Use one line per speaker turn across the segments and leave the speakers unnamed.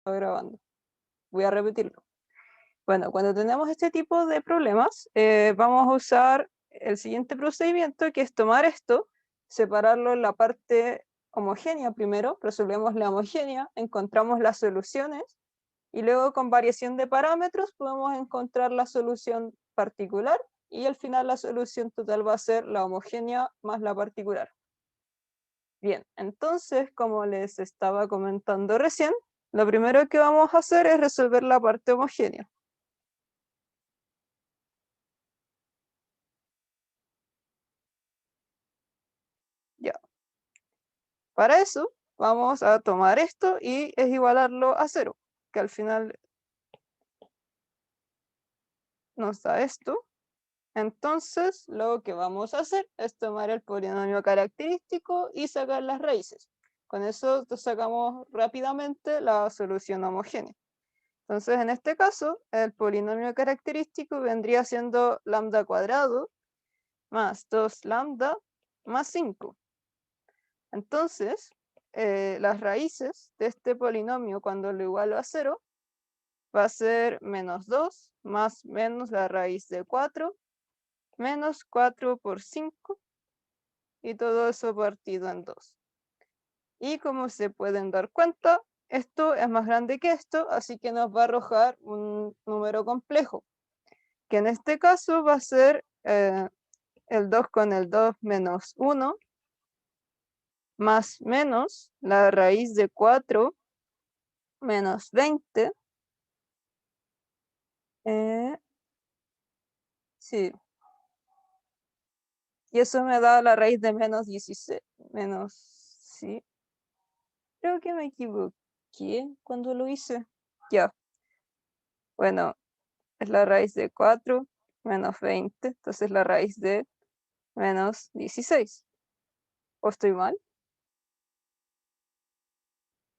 grabando. Voy a repetirlo. Bueno, cuando tenemos este tipo de problemas, vamos a usar el siguiente procedimiento, que es tomar esto, separarlo en la parte homogénea primero, resolvemos la homogénea, encontramos las soluciones, y luego con variación de parámetros podemos encontrar la solución particular, y al final la solución total va a ser la homogénea más la particular. Bien, entonces, como les estaba comentando recién, lo primero que vamos a hacer es resolver la parte homogénea. Ya. Para eso, vamos a tomar esto y es igualarlo a 0, que al final nos da esto. Entonces, lo que vamos a hacer es tomar el polinomio característico y sacar las raíces. Con eso sacamos rápidamente la solución homogénea. Entonces, en este caso, el polinomio característico vendría siendo lambda cuadrado más 2 lambda más 5. Entonces, las raíces de este polinomio, cuando lo igualo a 0, va a ser menos 2 más menos la raíz de 4, menos 4 por 5, y todo eso partido en 2. Y como se pueden dar cuenta, esto es más grande que esto, así que nos va a arrojar un número complejo, que en este caso va a ser el 2 con el 2 menos 1, más menos la raíz de 4 menos 20. Sí. Y eso me da la raíz de menos 16. Menos, sí. Creo que me equivoqué cuando lo hice. Ya. Bueno, es la raíz de 4 menos 20. Entonces la raíz de menos 16. ¿O estoy mal?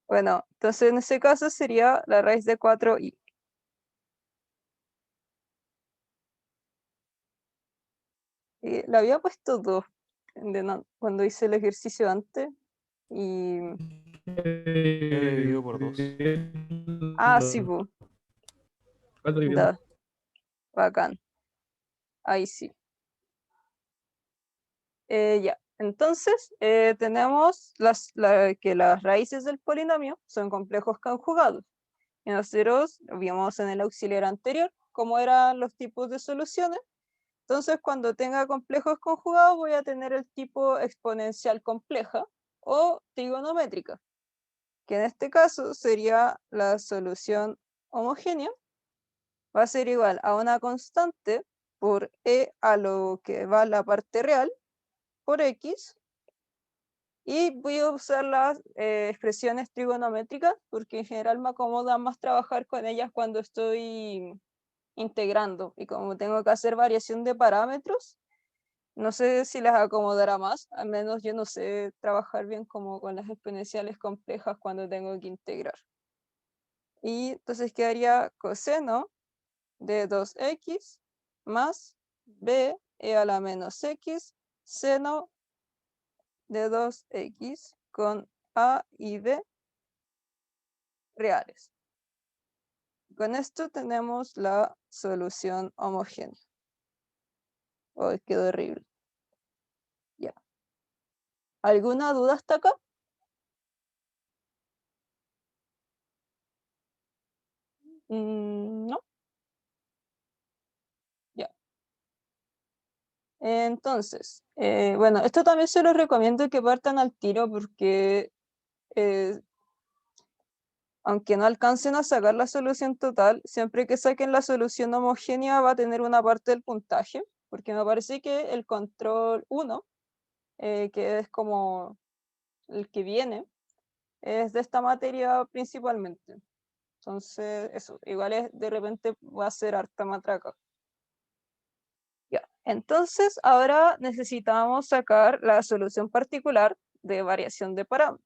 Bueno, entonces en ese caso sería la raíz de 4i. Le había puesto 2 cuando hice el ejercicio antes. Y...
Dividido por 2.
sí, pues.
4 dividiendo.
Bacán. Ahí sí. Ya. Entonces, tenemos que las raíces del polinomio son complejos conjugados. Y nosotros vimos en el auxiliar anterior cómo eran los tipos de soluciones. Entonces, cuando tenga complejos conjugados, voy a tener el tipo exponencial compleja o trigonométrica, que en este caso sería la solución homogénea. Va a ser igual a una constante por e a lo que va la parte real por x. Y voy a usar las expresiones trigonométricas porque en general me acomoda más trabajar con ellas cuando estoy integrando. Y como tengo que hacer variación de parámetros, no sé si las acomodará más. Al menos yo no sé trabajar bien como con las exponenciales complejas cuando tengo que integrar. Y entonces quedaría coseno de 2x más b e a la menos x seno de 2x con a y b reales. Con esto tenemos la solución homogénea. Oh, quedó horrible. Ya. ¿Alguna duda hasta acá? No. Ya. Entonces, bueno, esto también se los recomiendo que partan al tiro porque aunque no alcancen a sacar la solución total, siempre que saquen la solución homogénea va a tener una parte del puntaje, porque me parece que el control 1, que es como el que viene, es de esta materia principalmente. Entonces, eso, igual es, de repente va a ser harta matraca. Ya. Entonces, ahora necesitamos sacar la solución particular de variación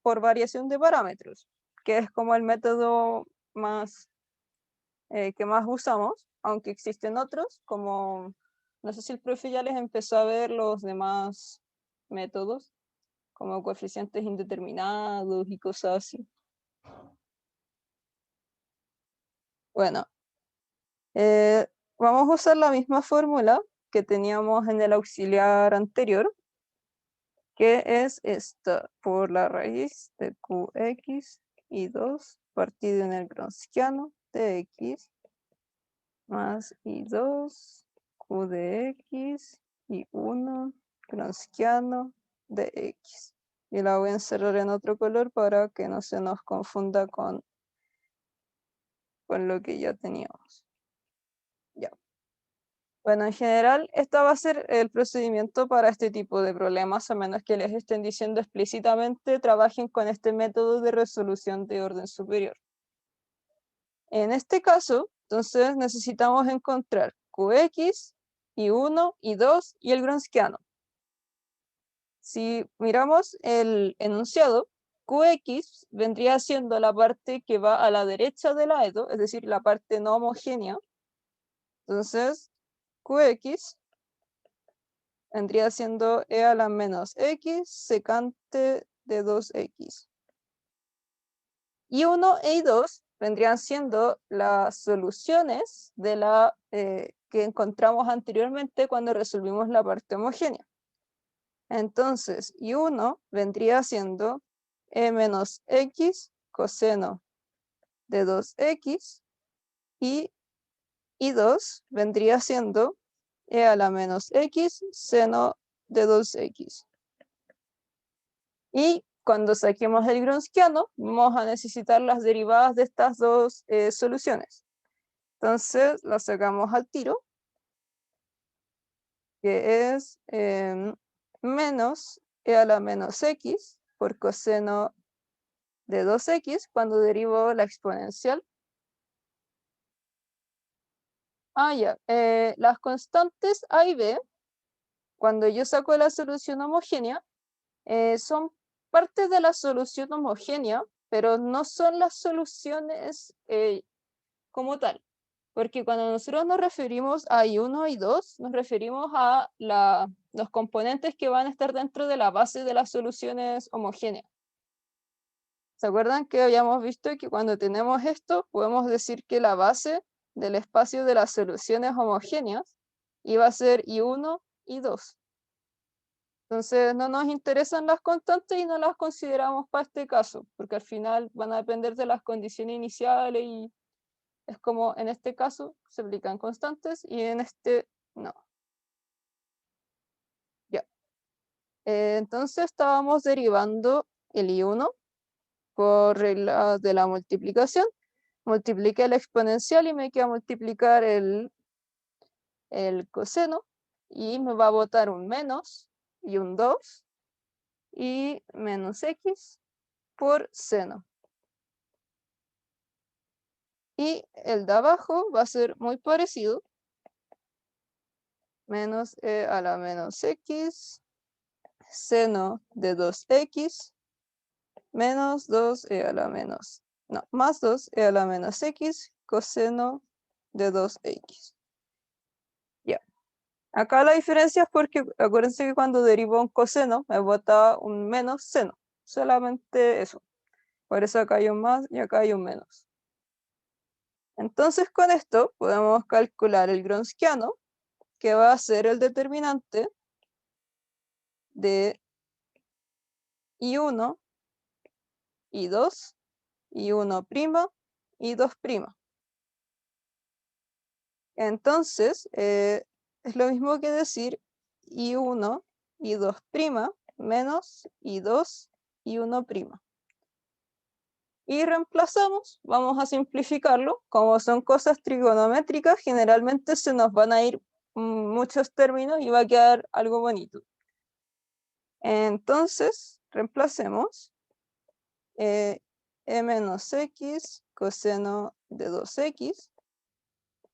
por variación de parámetros, que es como el método más que más usamos, aunque existen otros, como no sé si el profe ya les empezó a ver los demás métodos, como coeficientes indeterminados y cosas así. Bueno, vamos a usar la misma fórmula que teníamos en el auxiliar anterior, que es esta, por la raíz de qx y 2 partido en el gronskiano de x más i2 q de x y 1 gronskiano de x. Y la voy a encerrar en otro color para que no se nos confunda con lo que ya teníamos. Ya. Bueno, en general, este va a ser el procedimiento para este tipo de problemas, a menos que les estén diciendo explícitamente trabajen con este método de resolución de orden superior. En este caso, entonces necesitamos encontrar Qx, y1, y2 y el gronskiano. Si miramos el enunciado, Qx vendría siendo la parte que va a la derecha del aedo, es decir, la parte no homogénea. Entonces, Qx vendría siendo e a la menos x secante de 2x. Y1 e y2 vendrían siendo las soluciones de la que encontramos anteriormente cuando resolvimos la parte homogénea. Entonces, y1 vendría siendo e menos x coseno de 2x y y2 vendría siendo e a la menos x seno de 2x. Y cuando saquemos el gronskiano, vamos a necesitar las derivadas de estas dos soluciones. Entonces, las sacamos al tiro, que es menos e a la menos x por coseno de 2x cuando derivo la exponencial. Ya. Las constantes a y b, cuando yo saco la solución homogénea, son parte de la solución homogénea, pero no son las soluciones como tal. Porque cuando nosotros nos referimos a I1 y 2, nos referimos a los componentes que van a estar dentro de la base de las soluciones homogéneas. ¿Se acuerdan que habíamos visto que cuando tenemos esto, podemos decir que la base del espacio de las soluciones homogéneas iba a ser I1 y 2? Entonces no nos interesan las constantes y no las consideramos para este caso, porque al final van a depender de las condiciones iniciales y es como en este caso se aplican constantes y en este no. Ya. Entonces estábamos derivando el I1 por regla de la multiplicación. Multipliqué la exponencial y me queda multiplicar el coseno y me va a botar un menos y un 2 y menos x por seno. Y el de abajo va a ser muy parecido. Menos e a la menos x seno de 2x menos 2e a la menos, no, más 2e a la menos x coseno de 2x. Ya. Acá la diferencia es porque acuérdense que cuando derivo un coseno me bota un menos seno. Solamente eso. Por eso acá hay un más y acá hay un menos. Entonces con esto podemos calcular el gronskiano, que va a ser el determinante de I1, I2, I1', I2'. Entonces, es lo mismo que decir I1, I2' menos I2, I1'. Y reemplazamos, vamos a simplificarlo, como son cosas trigonométricas, generalmente se nos van a ir muchos términos y va a quedar algo bonito. Entonces, reemplacemos e menos x coseno de 2x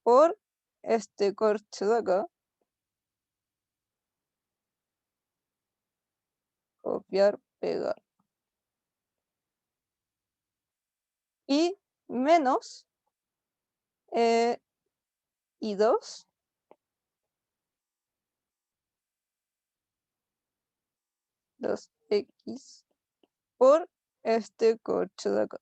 por este corcho de acá. Copiar, pegar. Y menos I2 2x por este corcho de acá.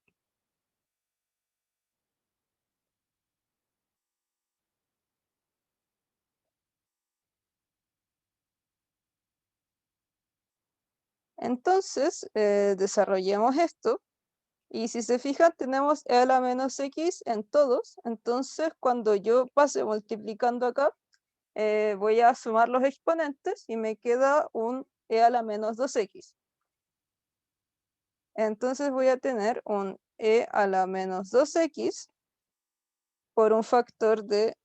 Entonces, desarrollemos esto. Y si se fijan, tenemos e a la menos x en todos. Entonces, cuando yo pase multiplicando acá, voy a sumar los exponentes y me queda un e a la menos 2x. Entonces voy a tener un e a la menos 2x por un factor de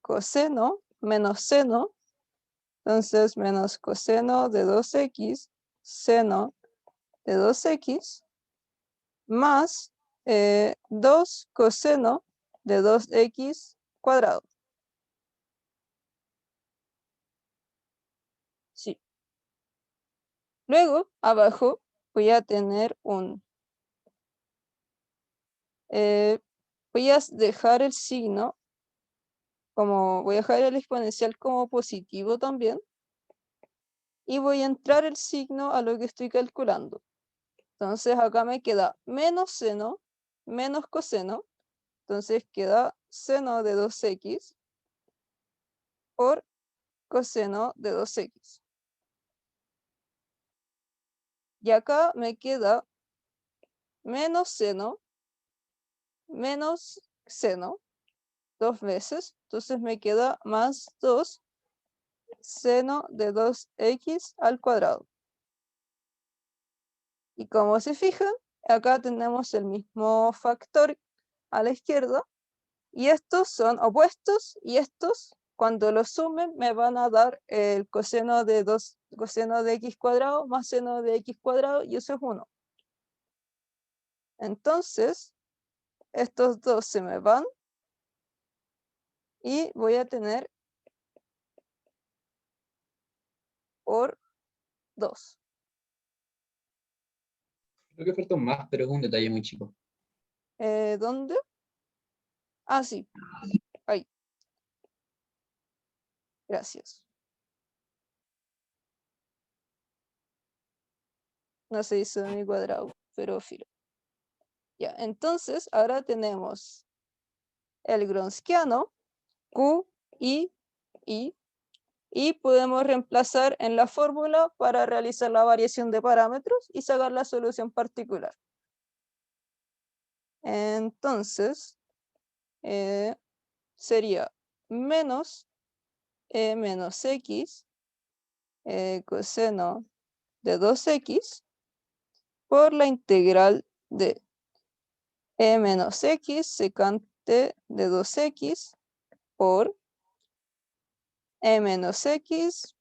coseno menos seno. Entonces, menos coseno de 2x, seno de 2x, más 2 coseno de 2x cuadrado. Sí. Luego, abajo, voy a tener un... voy a dejar el signo como... Voy a dejar el exponencial como positivo también. Y voy a entrar el signo a lo que estoy calculando. Entonces acá me queda menos seno, menos coseno. Entonces queda seno de 2x por coseno de 2x. Y acá me queda menos seno, menos seno, 2 veces. Entonces me queda más 2 seno de 2x al cuadrado. Y como se fijan, acá tenemos el mismo factor a la izquierda. Y estos son opuestos y estos, cuando los sumen, me van a dar el coseno de 2, coseno de x cuadrado más seno de x cuadrado, y eso es 1. Entonces, estos dos se me van y voy a tener por 2.
Creo que falta un más, pero es un detalle muy chico.
¿Dónde? Ah, sí. Ahí. Gracias. No se hizo mi cuadrado, pero filo. Ya, entonces ahora tenemos el gronskiano, Q, I, y podemos reemplazar en la fórmula para realizar la variación de parámetros y sacar la solución particular. Entonces, sería menos e menos x coseno de 2x por la integral de e menos x secante de 2x por e menos x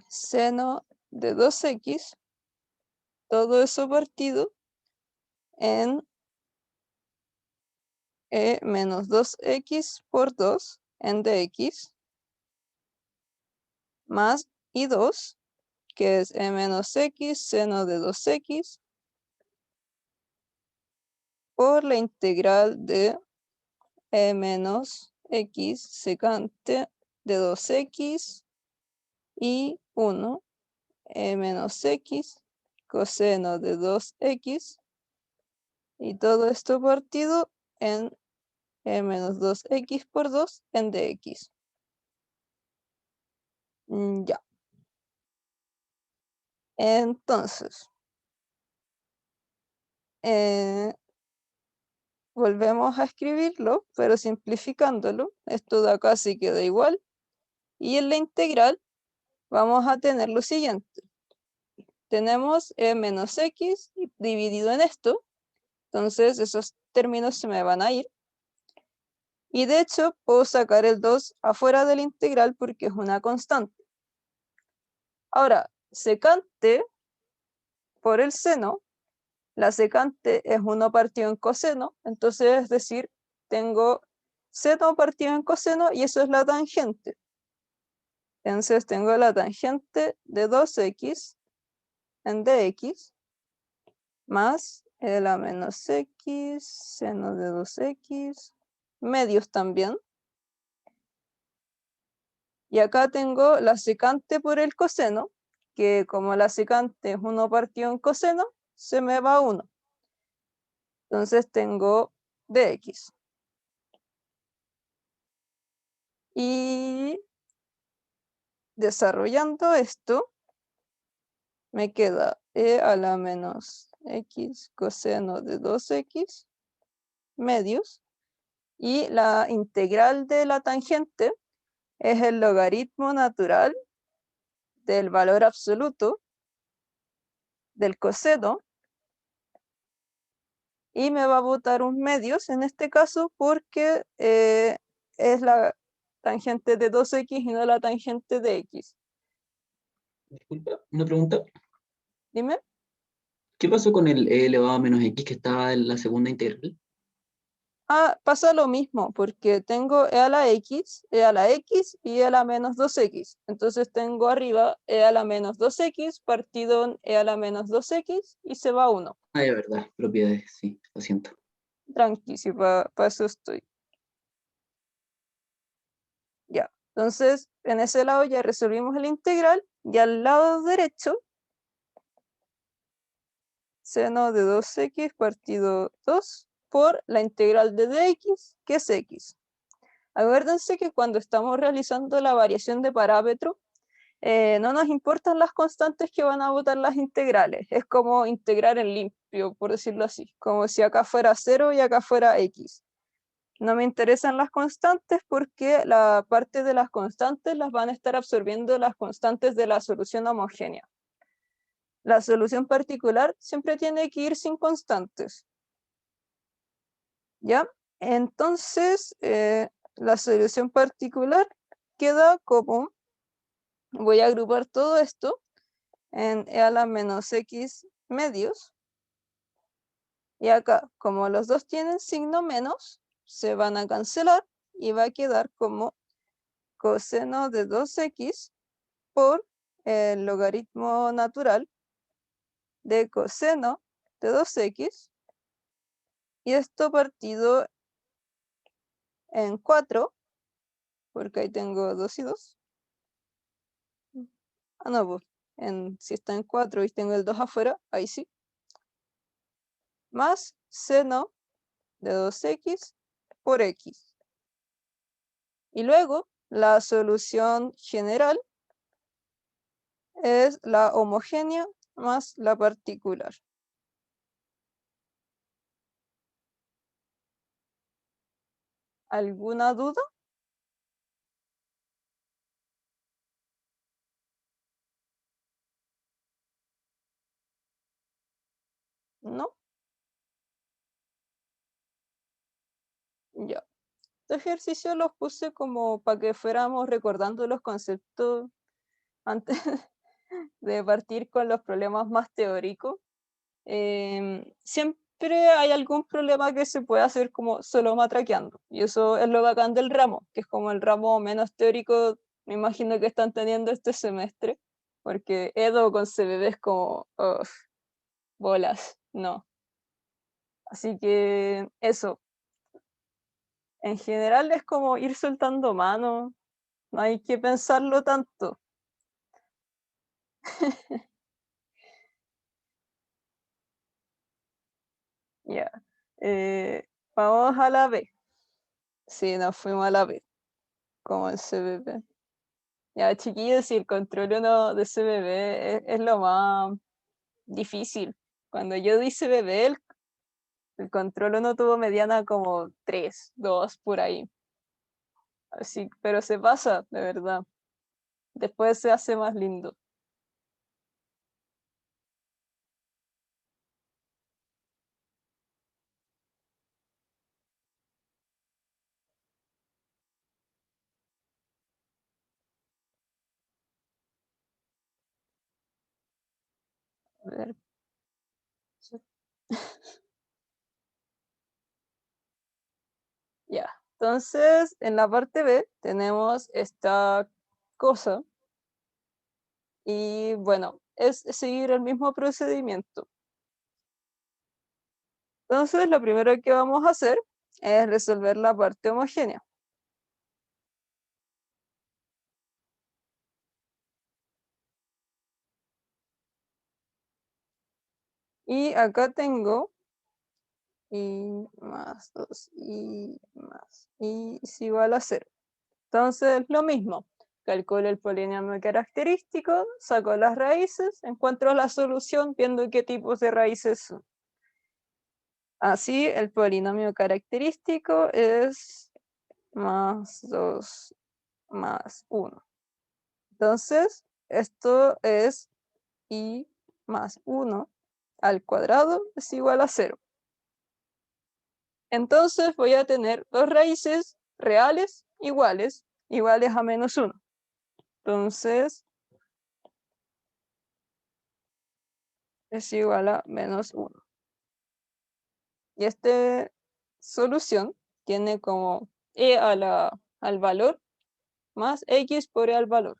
seno de 2x, todo eso partido en e menos 2x por 2 en dx, más i2, que es e menos x seno de 2x, por la integral de e menos x secante de 2x y 1, e menos x coseno de 2x, y todo esto partido en e menos 2x por 2 en dx. Ya. Entonces, volvemos a escribirlo, pero simplificándolo. Esto de acá sí queda igual. Y en la integral vamos a tener lo siguiente. Tenemos e menos x dividido en esto. Entonces esos términos se me van a ir. Y de hecho puedo sacar el 2 afuera de la integral porque es una constante. Ahora, secante por el seno. La secante es 1 partido en coseno, entonces es decir, tengo seno partido en coseno y eso es la tangente. Entonces tengo la tangente de 2x en dx más e a la menos x seno de 2x, medios también. Y acá tengo la secante por el coseno, que como la secante es 1 partido en coseno, se me va 1. Entonces tengo dx. Y desarrollando esto, me queda e a la menos x coseno de 2x medios, y la integral de la tangente es el logaritmo natural del valor absoluto del coseno, y me va a botar un medios en este caso porque es la tangente de 2x y no la tangente de x.
Disculpa, una pregunta.
Dime.
¿Qué pasó con el e elevado a menos x que estaba en la segunda integral?
Ah, pasa lo mismo, porque tengo e a la x y e a la menos 2x. Entonces tengo arriba e a la menos 2x partido en e a la menos 2x y se va 1.
Ah, de verdad, propiedades, sí, lo siento.
Tranqui, si para eso estoy. Ya, entonces en ese lado ya resolvimos el integral, y al lado derecho, seno de 2x partido 2 por la integral de dx, que es x. Acuérdense que cuando estamos realizando la variación de parámetro, no nos importan las constantes que van a botar las integrales. Es como integrar en limpio, por decirlo así. Como si acá fuera 0 y acá fuera x. No me interesan las constantes porque la parte de las constantes las van a estar absorbiendo las constantes de la solución homogénea. La solución particular siempre tiene que ir sin constantes. ¿Ya? Entonces, la solución particular queda como, voy a agrupar todo esto en e a la menos x medios, y acá, como los dos tienen signo menos, se van a cancelar y va a quedar como coseno de 2x por el logaritmo natural de coseno de 2x, y esto partido en 4, porque ahí tengo 2 y 2. Ah, no, pues, si está en 4 y tengo el 2 afuera, ahí sí. Más seno de 2x por x. Y luego, la solución general es la homogénea más la particular. ¿Alguna duda? ¿No? Ya. Este ejercicio los puse como para que fuéramos recordando los conceptos antes de partir con los problemas más teóricos. Siempre hay algún problema que se puede hacer como solo matraqueando, y eso es lo bacán del ramo, que es como el ramo menos teórico, me imagino que están teniendo este semestre, porque Edo con CBB es como, ugh, bolas, no. Así que eso, en general es como ir soltando mano, no hay que pensarlo tanto. Ya. Vamos a la B. Sí, nos fuimos a la B, como en CBB. Ya, chiquillos, si el control 1 de CBB es lo más difícil. Cuando yo di CBB, el control 1 tuvo mediana como 3, 2, por ahí. Así, pero se pasa, de verdad. Después se hace más lindo. A ver. Ya. Entonces, en la parte B tenemos esta cosa. Y bueno, es seguir el mismo procedimiento. Entonces, lo primero que vamos a hacer es resolver la parte homogénea. Y acá tengo y más 2 y más y es igual a 0. Entonces, lo mismo. calculo el polinomio característico, saco las raíces, encuentro la solución viendo qué tipos de raíces son. Así, el polinomio característico es más 2 más 1. Entonces, esto es i más 1 al cuadrado es igual a 0. Entonces voy a tener dos raíces reales iguales a menos 1. Entonces, es igual a menos 1. Y esta solución tiene como e al valor más x por e al valor.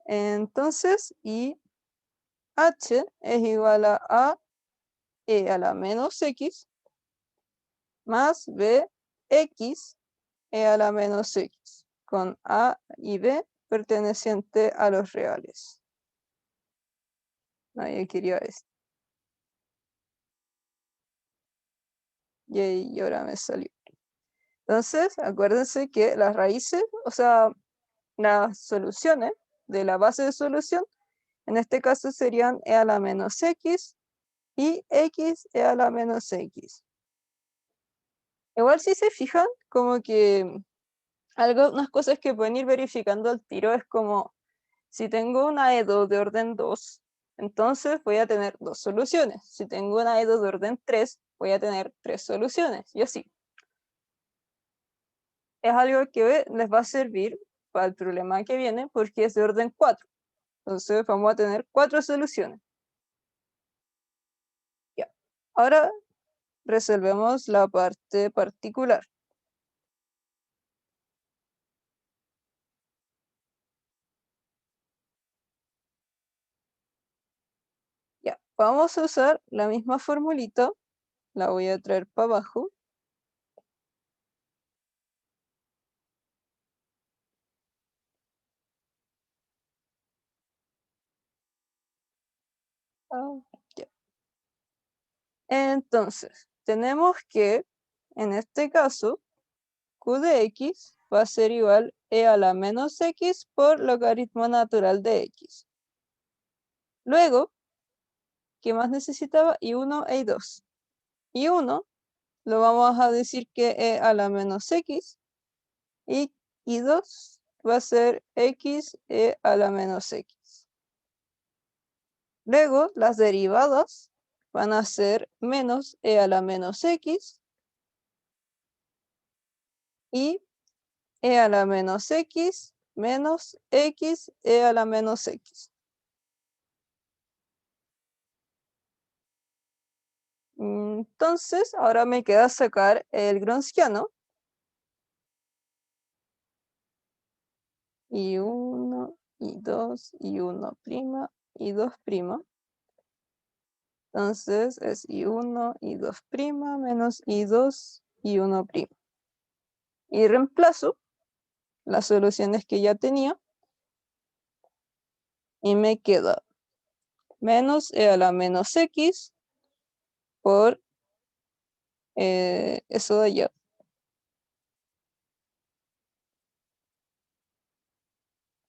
Entonces, y h es igual a e a la menos x más b x e a la menos x, con a y b perteneciente a los reales. No, yo quería esto. Y ahora me salió. Entonces, acuérdense que las raíces, o sea, las soluciones de la base de solución, en este caso serían e a la menos x y x e a la menos x. Igual si se fijan, como que algunas cosas que pueden ir verificando al tiro es como, si tengo una EDO de orden 2, entonces voy a tener dos soluciones. Si tengo una EDO de orden 3, voy a tener tres soluciones, y así. Es algo que les va a servir para el problema que viene, porque es de orden 4. Entonces vamos a tener 4 soluciones. Ya. Ahora resolvemos la parte particular. Ya, vamos a usar la misma formulita. La voy a traer para abajo. Ya. Entonces, tenemos que, en este caso, q de x va a ser igual e a la menos x por logaritmo natural de x. Luego, ¿qué más necesitaba? y1 e 2. y1 lo vamos a decir que e a la menos x y y2 va a ser x e a la menos x. Luego, las derivadas van a ser menos e a la menos x y e a la menos x menos x e a la menos x. Entonces, ahora me queda sacar el Gronskiano. y1, y2, y1 prima, y2 prima. Entonces es y1, y2 prima menos y2, y1 prima. Y reemplazo las soluciones que ya tenía. Y me queda menos e a la menos x por eso de allá.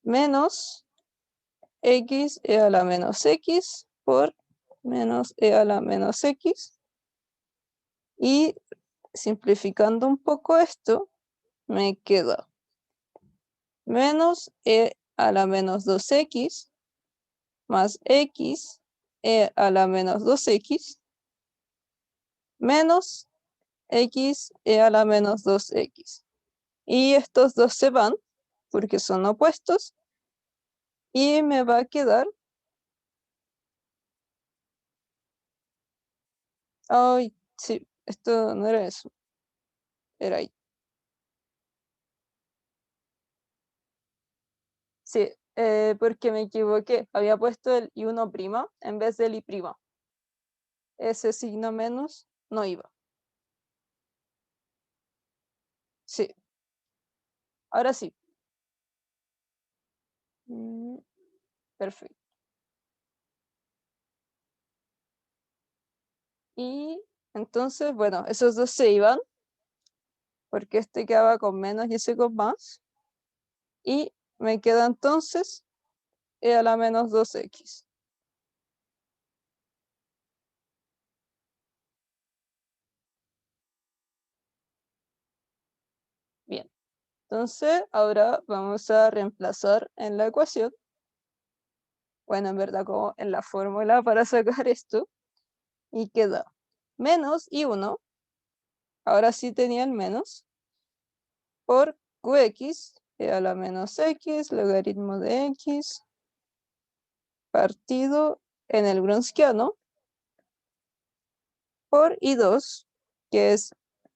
Menos x e a la menos x por menos e a la menos x. Y simplificando un poco esto, me queda menos e a la menos 2x más x e a la menos 2x menos x e a la menos 2x. Y estos dos se van porque son opuestos y me va a quedar, ay, sí, esto no era eso, era ahí. Sí, porque me equivoqué, había puesto el y1' en vez del y'. Ese signo menos no iba. Sí, ahora sí. Perfecto. Y entonces, bueno, esos dos se iban, porque este quedaba con menos y ese con más. Y me queda entonces e a la menos 2x. Bien, entonces ahora vamos a reemplazar en la ecuación, bueno, en verdad como en la fórmula para sacar esto, y queda menos y 1, ahora sí tenía el menos, por qx e a la menos x, logaritmo de x, partido en el Wronskiano, por I2, que es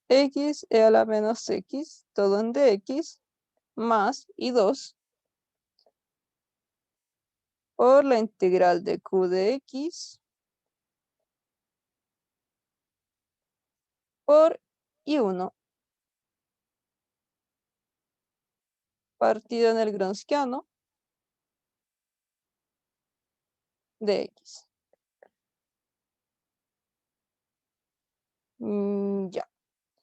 x e a la menos x, todo en dx, más I2, por la integral de q de x, por I1, partido en el Wronskiano, de x. Ya.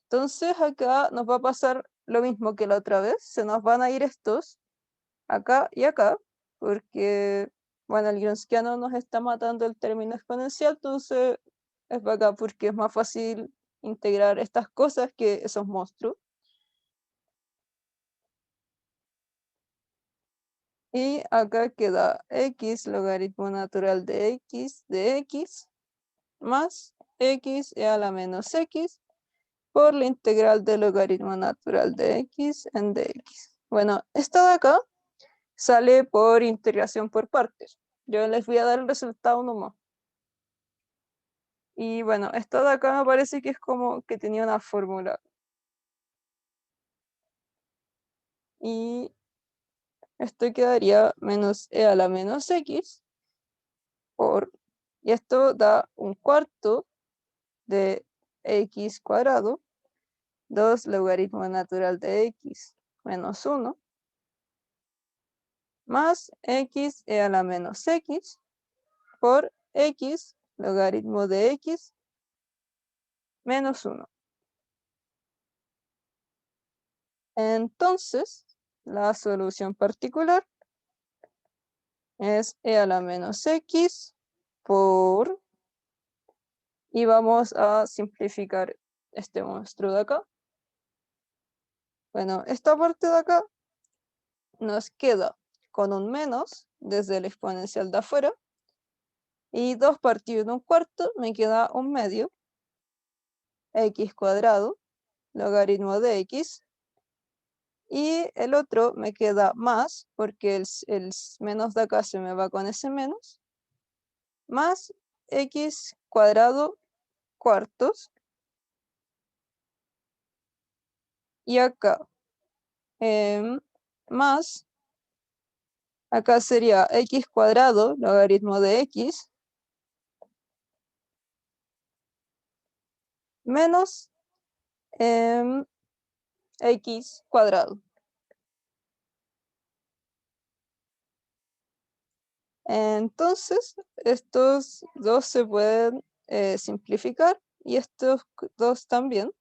Entonces acá nos va a pasar lo mismo que la otra vez. Se nos van a ir estos acá y acá, porque, bueno, el Wronskiano nos está matando el término exponencial, entonces es acá porque es más fácil integrar estas cosas que esos monstruos. Y acá queda x logaritmo natural de x más x e a la menos x por la integral del logaritmo natural de x en dx. Bueno, esto de acá sale por integración por partes. Yo les voy a dar el resultado nomás. Y bueno, esto de acá me parece que es como que tenía una fórmula. Y esto quedaría menos e a la menos x por, y esto da un cuarto de x cuadrado, 2 logaritmo natural de x menos 1, más x e a la menos x por x logaritmo de x menos 1. Entonces, la solución particular es e a la menos x por, y vamos a simplificar este monstruo de acá. Bueno, esta parte de acá nos queda con un menos desde el exponencial de afuera, y 2 partido en un cuarto me queda un medio, x cuadrado, logaritmo de x, y el otro me queda más, porque el menos de acá se me va con ese menos, más x cuadrado cuartos, y acá más, acá sería x cuadrado, logaritmo de x, menos x cuadrado. Entonces, estos dos se pueden simplificar y estos dos también.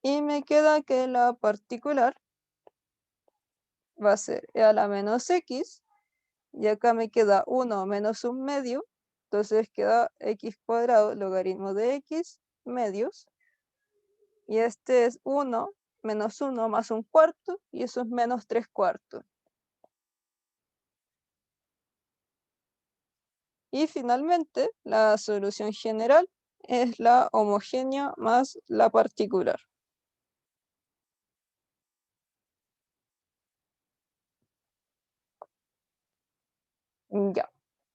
Y me queda que la particular va a ser e a la menos x, y acá me queda 1 menos un medio, entonces queda x cuadrado logaritmo de x medios, y este es 1 menos 1 más un cuarto, y eso es menos 3 cuartos. Y finalmente, la solución general es la homogénea más la particular. Ya.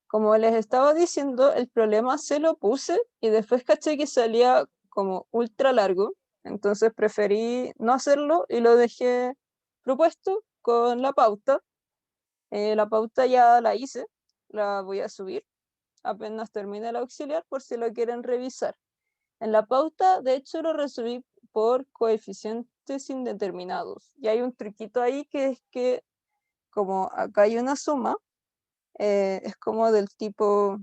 Como les estaba diciendo, el problema se lo puse y después caché que salía como ultra largo, entonces preferí no hacerlo y lo dejé propuesto con la pauta. La pauta ya la hice, la voy a subir apenas termine el auxiliar por si lo quieren revisar. En la pauta, de hecho, lo resumí por coeficientes indeterminados. Y hay un truquito ahí que es que como acá hay una suma, es como del tipo,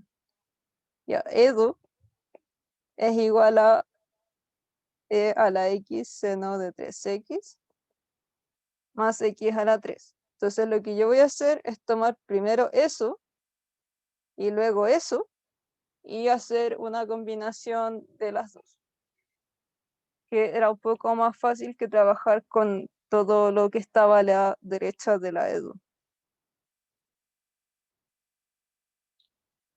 ya, edu es igual a, a la x seno de 3x, más x a la 3. Entonces lo que yo voy a hacer es tomar primero eso y luego eso y hacer una combinación de las dos, que era un poco más fácil que trabajar con todo lo que estaba a la derecha de la edu.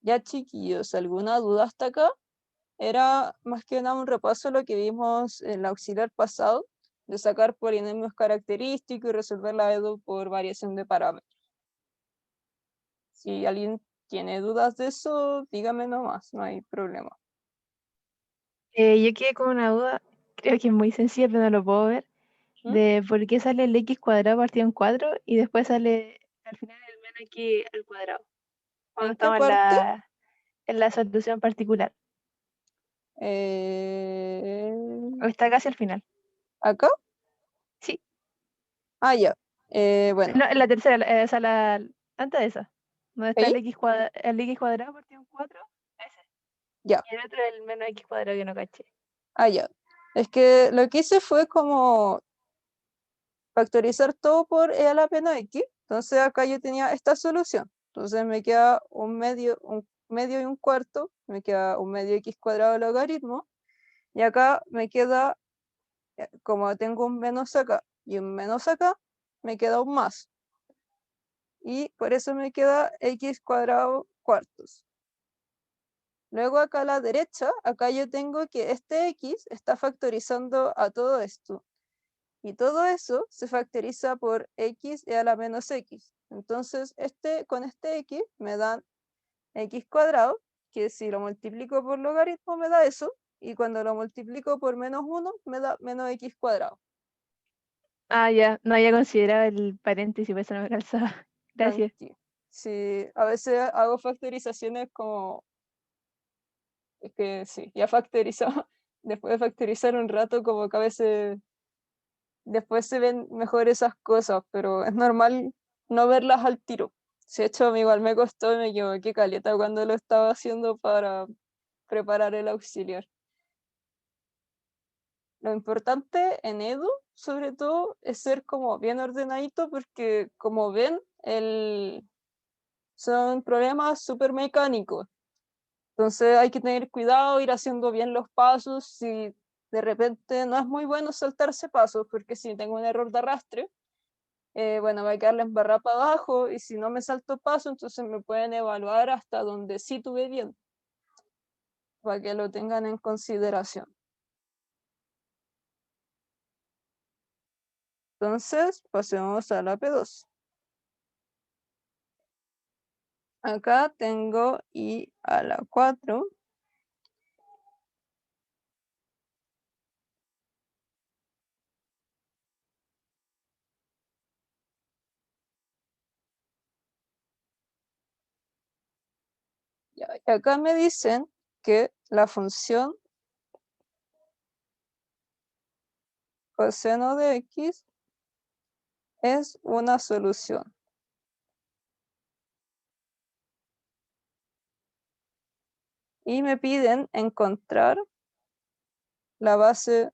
Ya, chiquillos, ¿alguna duda hasta acá? Era más que nada un repaso de lo que vimos en el auxiliar pasado, de sacar polinomios característicos y resolver la edu por variación de parámetros. Si alguien tiene dudas de eso, dígame nomás, no hay problema.
Yo quedé con una duda, creo que es muy sencilla, pero no lo puedo ver,
¿Mm?
de por qué sale el x cuadrado partido en 4 y después sale al final el menos x al cuadrado, cuando
¿En qué
estamos
parte?
en la solución particular, o está casi al final.
¿Acá?
Sí,
Ah, ya. Bueno,
no, en la tercera, o sea, antes de esa, donde está
ahí,
el x cuadrado partido en 4, ese.
ya.
Y el otro es el menos x cuadrado que no caché.
Ah, ya. Es que lo que hice fue como factorizar todo por e a la p no x. Entonces acá yo tenía esta solución. Entonces me queda un medio y un cuarto, me queda un medio x cuadrado logaritmo. Y acá me queda, como tengo un menos acá y un menos acá, me queda un más. Y por eso me queda x cuadrado cuartos. Luego acá a la derecha, acá yo tengo que este x está factorizando a todo esto. Y todo eso se factoriza por x e a la menos x. Entonces, con este x me dan x cuadrado, que si lo multiplico por logaritmo me da eso, y cuando lo multiplico por menos 1 me da menos x cuadrado.
Ah, ya, no había considerado el paréntesis, por eso no me calzaba. Gracias.
Tranqui. Sí, a veces hago factorizaciones como, es que sí, ya factorizado, después de factorizar un rato, como que a veces después se ven mejor esas cosas, pero es normal no verlas al tiro. Si de hecho, a mí igual me costó y me equivoqué caleta cuando lo estaba haciendo para preparar el auxiliar. Lo importante en Edu, sobre todo, es ser como bien ordenadito porque, como ven, son problemas súper mecánicos. Entonces hay que tener cuidado, ir haciendo bien los pasos. Si de repente no es muy bueno saltarse pasos, porque si tengo un error de arrastre, bueno, va a quedar la embarrada para abajo y si no me salto paso, entonces me pueden evaluar hasta donde sí tuve bien, para que lo tengan en consideración. Entonces, pasemos a la P2. Acá tengo I a la 4. Y acá me dicen que la función coseno de x es una solución. Y me piden encontrar la base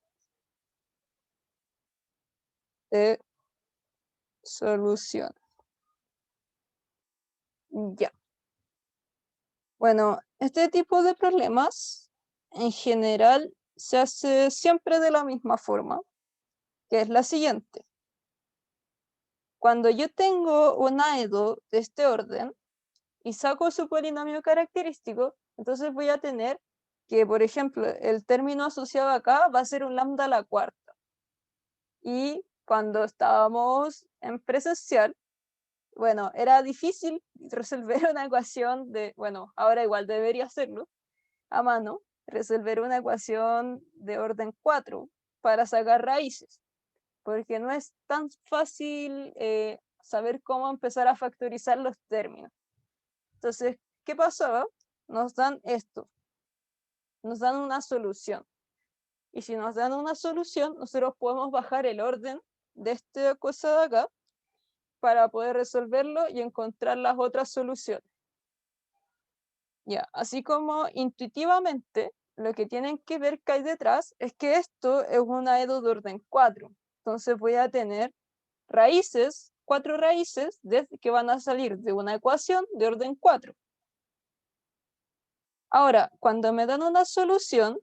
de solución. Ya. Bueno, este tipo de problemas en general se hace siempre de la misma forma, que es la siguiente. Cuando yo tengo una edu de este orden y saco su polinomio característico, entonces voy a tener que, por ejemplo, el término asociado acá va a ser un lambda a la cuarta. Y cuando estábamos en presencial, bueno, era difícil resolver una ecuación bueno, ahora igual debería hacerlo a mano, resolver una ecuación de orden 4 para sacar raíces, porque no es tan fácil saber cómo empezar a factorizar los términos. Entonces, ¿qué pasaba? Nos dan esto, nos dan una solución. Y si nos dan una solución, nosotros podemos bajar el orden de esta cosa de acá para poder resolverlo y encontrar las otras soluciones. Ya, así como intuitivamente lo que tienen que ver que hay detrás es que esto es una edu de orden 4. Entonces voy a tener raíces, 4 raíces que van a salir de una ecuación de orden 4. Ahora, cuando me dan una solución,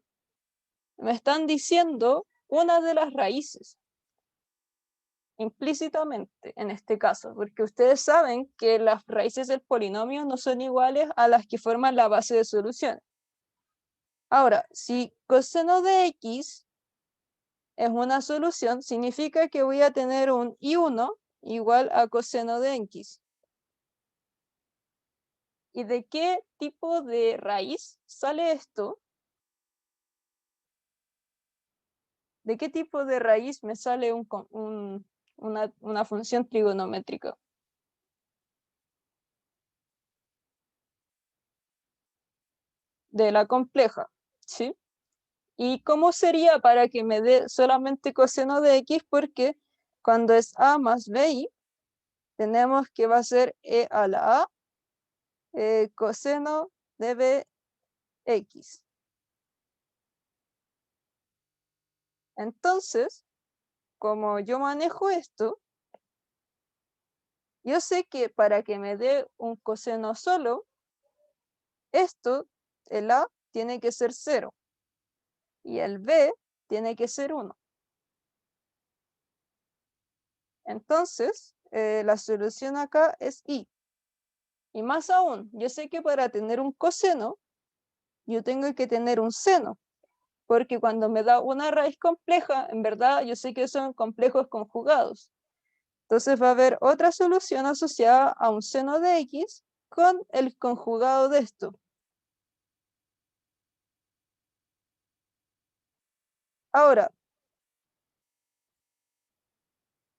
me están diciendo una de las raíces, implícitamente en este caso, porque ustedes saben que las raíces del polinomio no son iguales a las que forman la base de soluciones. Ahora, si coseno de x es una solución, significa que voy a tener un I1 igual a coseno de x. ¿Y de qué tipo de raíz sale esto? ¿De qué tipo de raíz me sale una función trigonométrica? De la compleja, ¿sí? ¿Y cómo sería para que me dé solamente coseno de x? Porque cuando es a más bi, tenemos que va a ser e a la a coseno de bx. Entonces, como yo manejo esto, yo sé que para que me dé un coseno solo, esto, el a, tiene que ser 0 y el b tiene que ser 1. Entonces, la solución acá es i. Y más aún, yo sé que para tener un coseno, yo tengo que tener un seno, porque cuando me da una raíz compleja, en verdad yo sé que son complejos conjugados. Entonces va a haber otra solución asociada a un seno de x con el conjugado de esto. Ahora,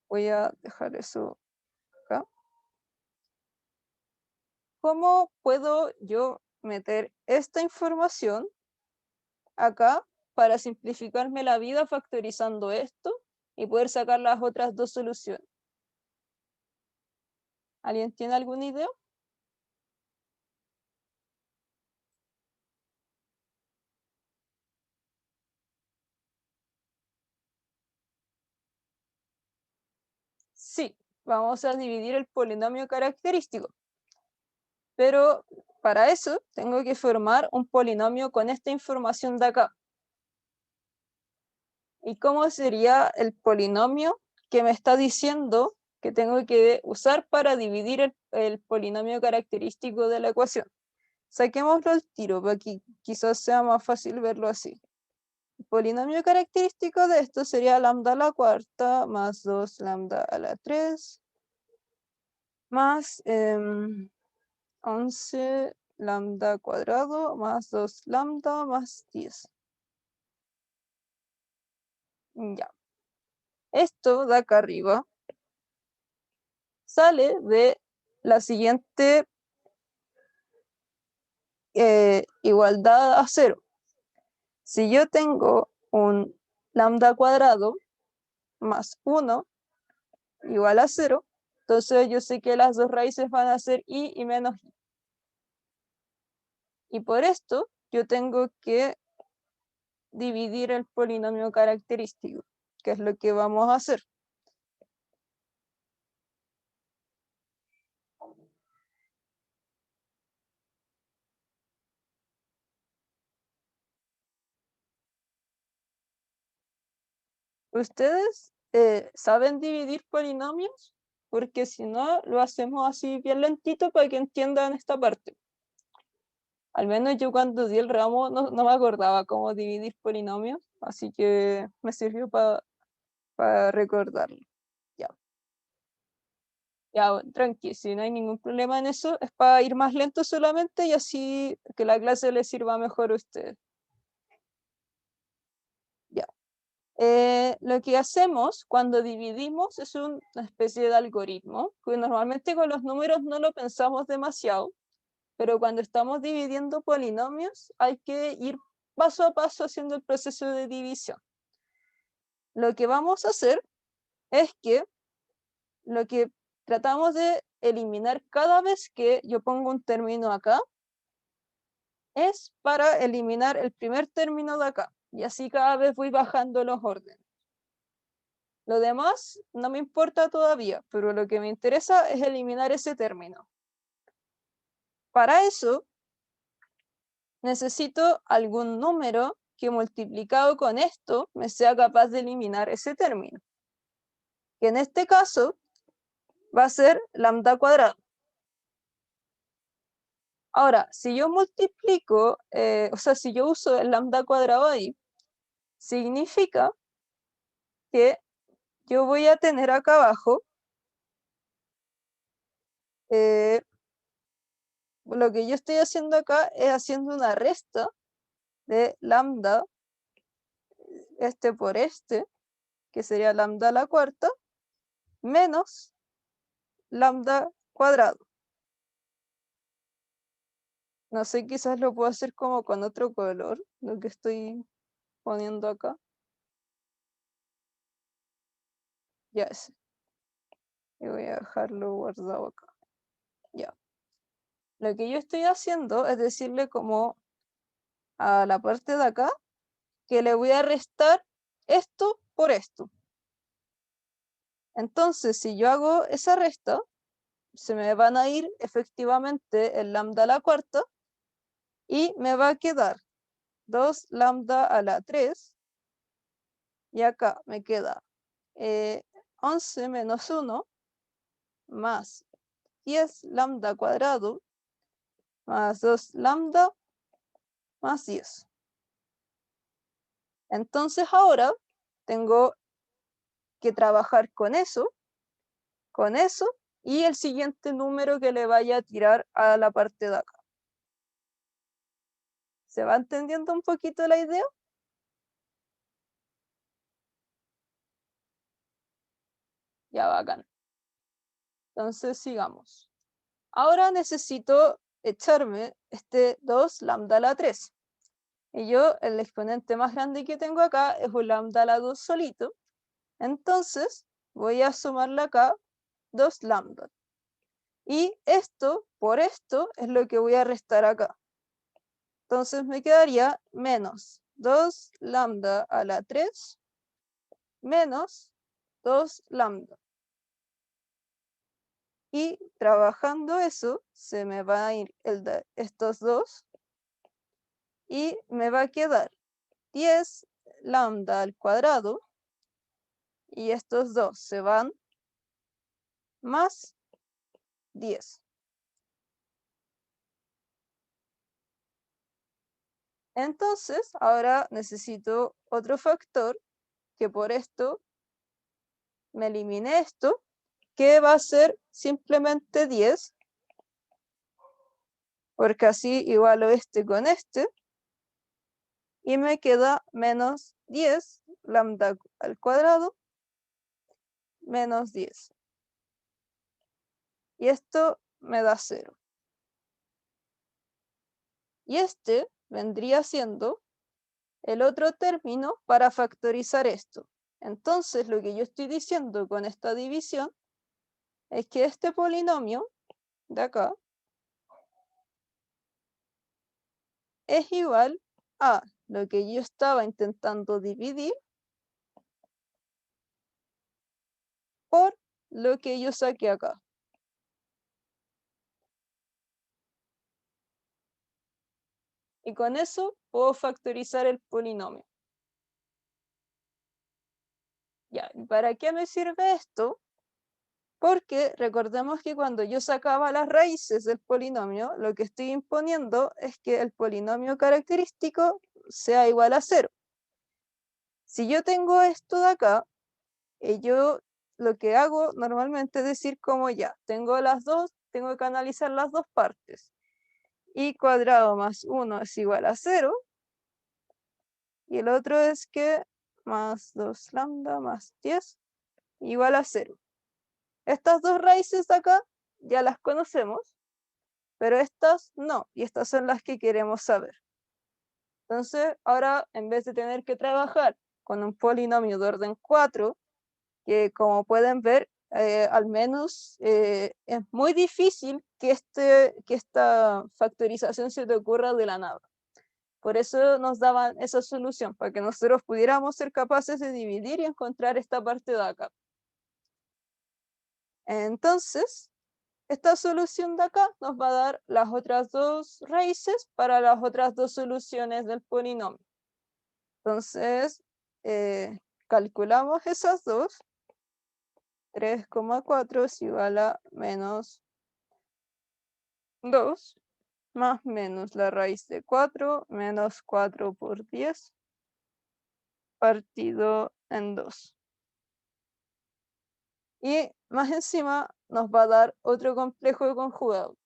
voy a dejar eso acá. ¿Cómo puedo yo meter esta información acá para simplificarme la vida factorizando esto y poder sacar las otras dos soluciones? ¿Alguien tiene alguna idea? Sí, vamos a dividir el polinomio característico. Pero para eso tengo que formar un polinomio con esta información de acá. ¿Y cómo sería el polinomio que me está diciendo que tengo que usar para dividir el polinomio característico de la ecuación? Saquémoslo al tiro para que quizás sea más fácil verlo así. El polinomio característico de esto sería lambda a la cuarta más 2 lambda a la 3 más 11 lambda cuadrado más 2 lambda más 10. Ya. Esto de acá arriba sale de la siguiente igualdad a 0. Si yo tengo un lambda cuadrado más 1 igual a 0, entonces yo sé que las dos raíces van a ser i y menos i. Y por esto yo tengo que dividir el polinomio característico, que es lo que vamos a hacer. ¿Ustedes saben dividir polinomios? Porque si no, lo hacemos así bien lentito para que entiendan esta parte. Al menos yo cuando di el ramo no me acordaba cómo dividir polinomios, así que me sirvió para recordarlo. Ya. Ya, tranqui, si no hay ningún problema en eso, es para ir más lento solamente y así que la clase les sirva mejor a ustedes. Ya. Lo que hacemos cuando dividimos es una especie de algoritmo, que normalmente con los números no lo pensamos demasiado, pero cuando estamos dividiendo polinomios hay que ir paso a paso haciendo el proceso de división. Lo que vamos a hacer es que lo que tratamos de eliminar cada vez que yo pongo un término acá es para eliminar el primer término de acá, y así cada vez voy bajando los órdenes. Lo demás no me importa todavía, pero lo que me interesa es eliminar ese término. Para eso, necesito algún número que multiplicado con esto me sea capaz de eliminar ese término. Que en este caso va a ser lambda cuadrado. Ahora, si yo multiplico, si yo uso el lambda cuadrado ahí, significa que yo voy a tener acá abajo lo que yo estoy haciendo acá es haciendo una resta de lambda este por este, que sería lambda a la cuarta, menos lambda cuadrado. No sé, quizás lo puedo hacer como con otro color, lo que estoy poniendo acá. Ya es. Y voy a dejarlo guardado acá. Ya. Lo que yo estoy haciendo es decirle como a la parte de acá que le voy a restar esto por esto. Entonces, si yo hago esa resta, se me van a ir efectivamente el lambda a la cuarta y me va a quedar 2 lambda a la 3 y acá me queda 11 menos 1 más 10 lambda cuadrado más 2 lambda más 10. Entonces ahora tengo que trabajar con eso y el siguiente número que le vaya a tirar a la parte de acá. ¿Se va entendiendo un poquito la idea? Ya, bacán. Entonces sigamos. Ahora necesito echarme este 2 lambda a la 3. Y yo, el exponente más grande que tengo acá es un lambda a la 2 solito. Entonces voy a sumarle acá 2 lambda. Y esto por esto es lo que voy a restar acá. Entonces me quedaría menos 2 lambda a la 3 menos 2 lambda. Y trabajando eso, se me va a ir estos dos y me va a quedar 10 lambda al cuadrado y estos dos se van más 10. Entonces, ahora necesito otro factor que por esto me elimine esto, que va a ser simplemente 10, porque así igualo este con este, y me queda menos 10 lambda al cuadrado menos 10. Y esto me da 0. Y este vendría siendo el otro término para factorizar esto. Entonces, lo que yo estoy diciendo con esta división es que este polinomio de acá es igual a lo que yo estaba intentando dividir por lo que yo saqué acá. Y con eso puedo factorizar el polinomio. Ya, ¿para qué me sirve esto? Porque recordemos que cuando yo sacaba las raíces del polinomio, lo que estoy imponiendo es que el polinomio característico sea igual a 0. Si yo tengo esto de acá, yo lo que hago normalmente es decir como ya, tengo las dos, tengo que analizar las dos partes. Y cuadrado más 1 es igual a 0. Y el otro es que más 2 lambda más 10 igual a 0. Estas dos raíces de acá ya las conocemos, pero estas no, y estas son las que queremos saber. Entonces, ahora en vez de tener que trabajar con un polinomio de orden 4, que como pueden ver, al menos es muy difícil que esta factorización se te ocurra de la nada. Por eso nos daban esa solución, para que nosotros pudiéramos ser capaces de dividir y encontrar esta parte de acá. Entonces, esta solución de acá nos va a dar las otras dos raíces para las otras dos soluciones del polinomio. Entonces, calculamos esas dos. 3,4 es igual a menos 2, más menos la raíz de 4, menos 4 por 10, partido en 2. Y más encima nos va a dar otro complejo conjugado,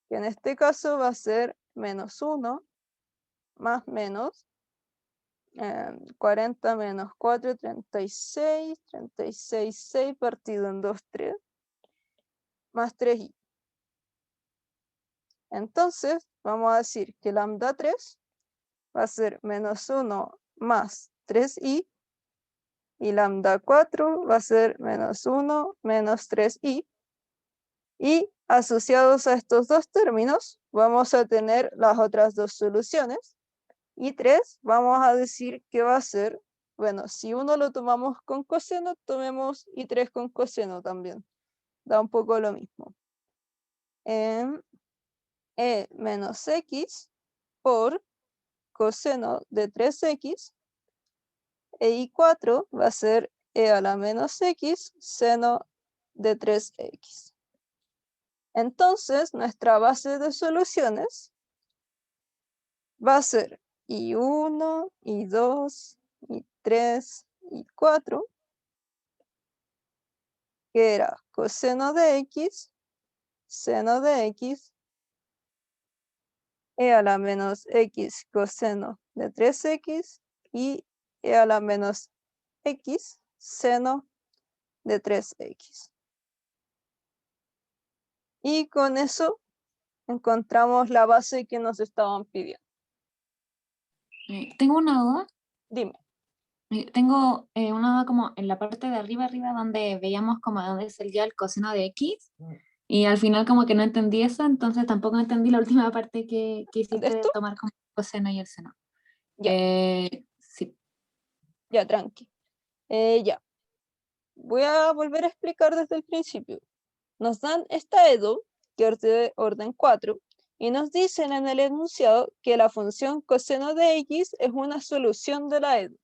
que en este caso va a ser menos 1, más menos 40 menos 4, 36, 36, 6 partido en 2, 3, más 3i. Entonces, vamos a decir que lambda 3 va a ser menos 1 más 3i, y lambda 4 va a ser menos 1 menos 3i. Y asociados a estos dos términos, vamos a tener las otras dos soluciones. Y 3, vamos a decir que va a ser, bueno, si uno lo tomamos con coseno, tomemos y 3 con coseno también. Da un poco lo mismo. E menos x por coseno de 3x, e i4 va a ser e a la menos x seno de 3x. Entonces, nuestra base de soluciones va a ser i1, i2, i3, i4, que era coseno de x, seno de x, e a la menos x coseno de 3x, y e a la menos x seno de 3x. Y con eso encontramos la base que nos estaban pidiendo.
Tengo una duda.
Dime.
Tengo una duda como en la parte de arriba, donde veíamos como dónde salía el coseno de x. Y al final como que no entendí eso, entonces tampoco entendí la última parte que hiciste de
¿Esto?
tomar como el coseno y el seno.
Ya.
Sí.
Ya, tranqui. Ya. Voy a volver a explicar desde el principio. Nos dan esta EDO, que es de orden 4, y nos dicen en el enunciado que la función coseno de x es una solución de la EDO.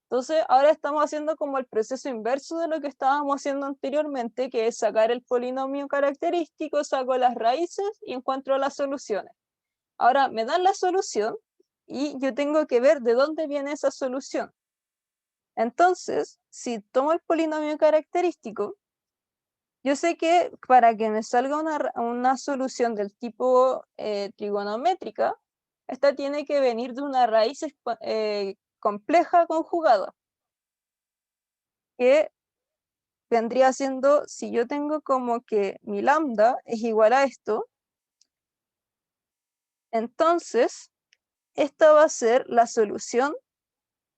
Entonces, ahora estamos haciendo como el proceso inverso de lo que estábamos haciendo anteriormente, que es sacar el polinomio característico, saco las raíces y encuentro las soluciones. Ahora me dan la solución y yo tengo que ver de dónde viene esa solución. Entonces, si tomo el polinomio característico, yo sé que para que me salga una solución del tipo trigonométrica, esta tiene que venir de una raíz compleja conjugada, que vendría siendo, si yo tengo como que mi lambda es igual a esto, entonces esta va a ser la solución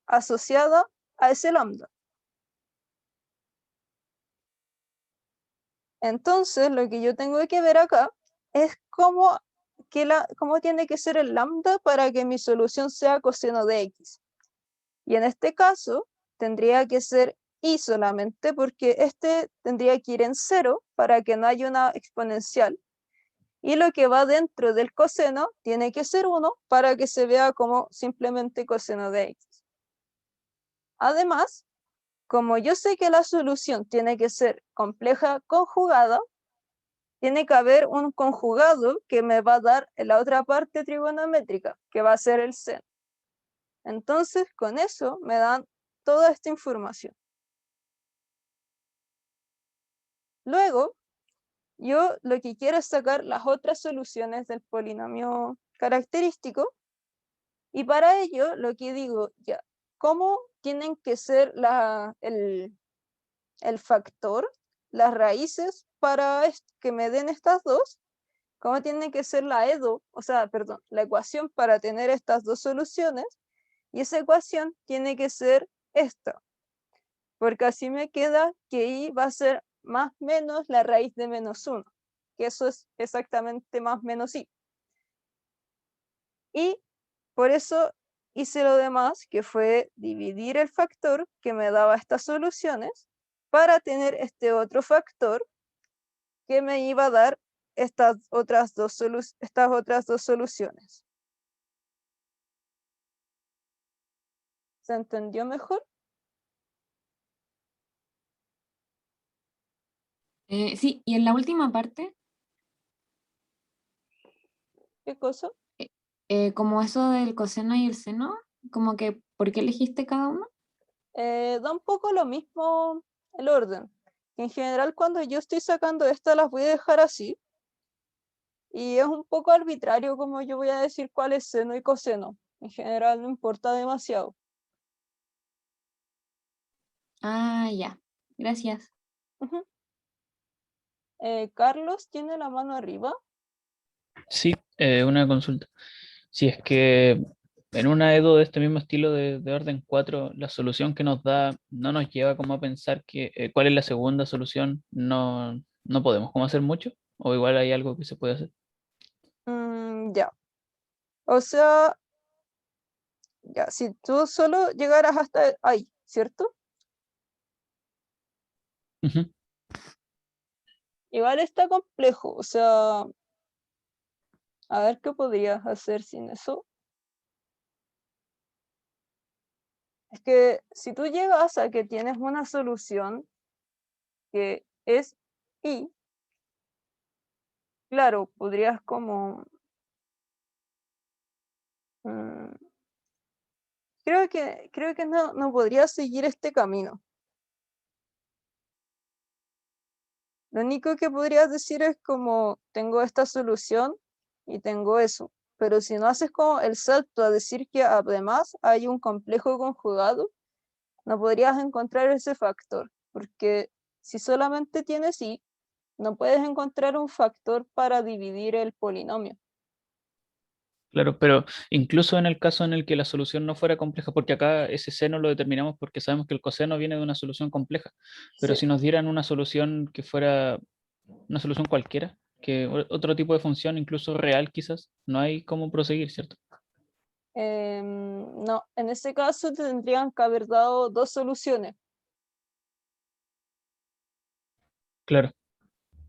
asociada a ese lambda. Entonces, lo que yo tengo que ver acá es cómo tiene que ser el lambda para que mi solución sea coseno de x. Y en este caso, tendría que ser y solamente, porque este tendría que ir en 0 para que no haya una exponencial. Y lo que va dentro del coseno tiene que ser 1 para que se vea como simplemente coseno de x. Además, como yo sé que la solución tiene que ser compleja conjugada, tiene que haber un conjugado que me va a dar la otra parte trigonométrica, que va a ser el seno. Entonces, con eso me dan toda esta información. Luego, yo lo que quiero es sacar las otras soluciones del polinomio característico, y para ello lo que digo, ya, ¿cómo tienen que ser el factor, las raíces para que me den estas dos? ¿Cómo tiene que ser la EDO, la ecuación para tener estas dos soluciones? Y esa ecuación tiene que ser esta, porque así me queda que i va a ser más menos la raíz de menos 1, que eso es exactamente más menos i. Y por eso hice lo demás, que fue dividir el factor que me daba estas soluciones para tener este otro factor que me iba a dar estas otras dos soluciones. ¿Se entendió mejor?
Sí, y en la última parte,
¿Qué cosa?
como eso del coseno y el seno, como que, ¿por qué elegiste cada uno?
Da un poco lo mismo el orden. En general, cuando yo estoy sacando estas, las voy a dejar así. Y es un poco arbitrario como yo voy a decir cuál es seno y coseno. En general no importa demasiado.
Ah, ya, gracias.
Ujú. Carlos tiene la mano arriba.
Sí, una consulta. Si es que en una EDO de este mismo estilo de orden 4 la solución que nos da no nos lleva como a pensar que cuál es la segunda solución, no podemos como hacer mucho, o igual hay algo que se puede hacer.
Ya. O sea, ya, si tú solo llegaras hasta ahí, ¿cierto?
Ujú.
Igual está complejo. O sea, a ver qué podrías hacer sin eso. Es que si tú llegas a que tienes una solución que es y, claro, podrías como... mm, creo que no podrías seguir este camino. Lo único que podrías decir es como, tengo esta solución y tengo eso. Pero si no haces como el salto a decir que además hay un complejo conjugado, no podrías encontrar ese factor, porque si solamente tienes y, no puedes encontrar un factor para dividir el polinomio.
Claro, pero incluso en el caso en el que la solución no fuera compleja, porque acá ese seno lo determinamos porque sabemos que el coseno viene de una solución compleja, pero
Sí.
si nos dieran una solución que fuera una solución cualquiera, que otro tipo de función, incluso real quizás, no hay cómo proseguir, ¿cierto?
No, en ese caso te tendrían que haber dado dos soluciones.
Claro,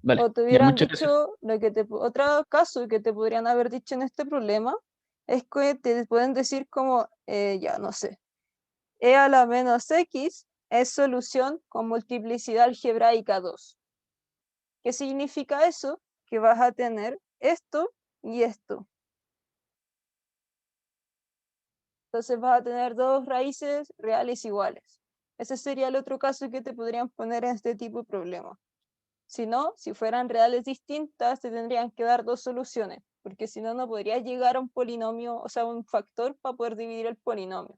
vale,
O te
ya,
hubieran
muchas gracias.
dicho, otro caso que te podrían haber dicho en este problema es que te pueden decir como, ya no sé, e a la menos x es solución con multiplicidad algebraica 2. ¿Qué significa eso? Que vas a tener esto y esto. Entonces vas a tener dos raíces reales iguales. Ese sería el otro caso que te podrían poner en este tipo de problema. Si no, si fueran reales distintas, te tendrían que dar dos soluciones, porque si no, no podrías llegar a un polinomio, o sea, un factor para poder dividir el polinomio.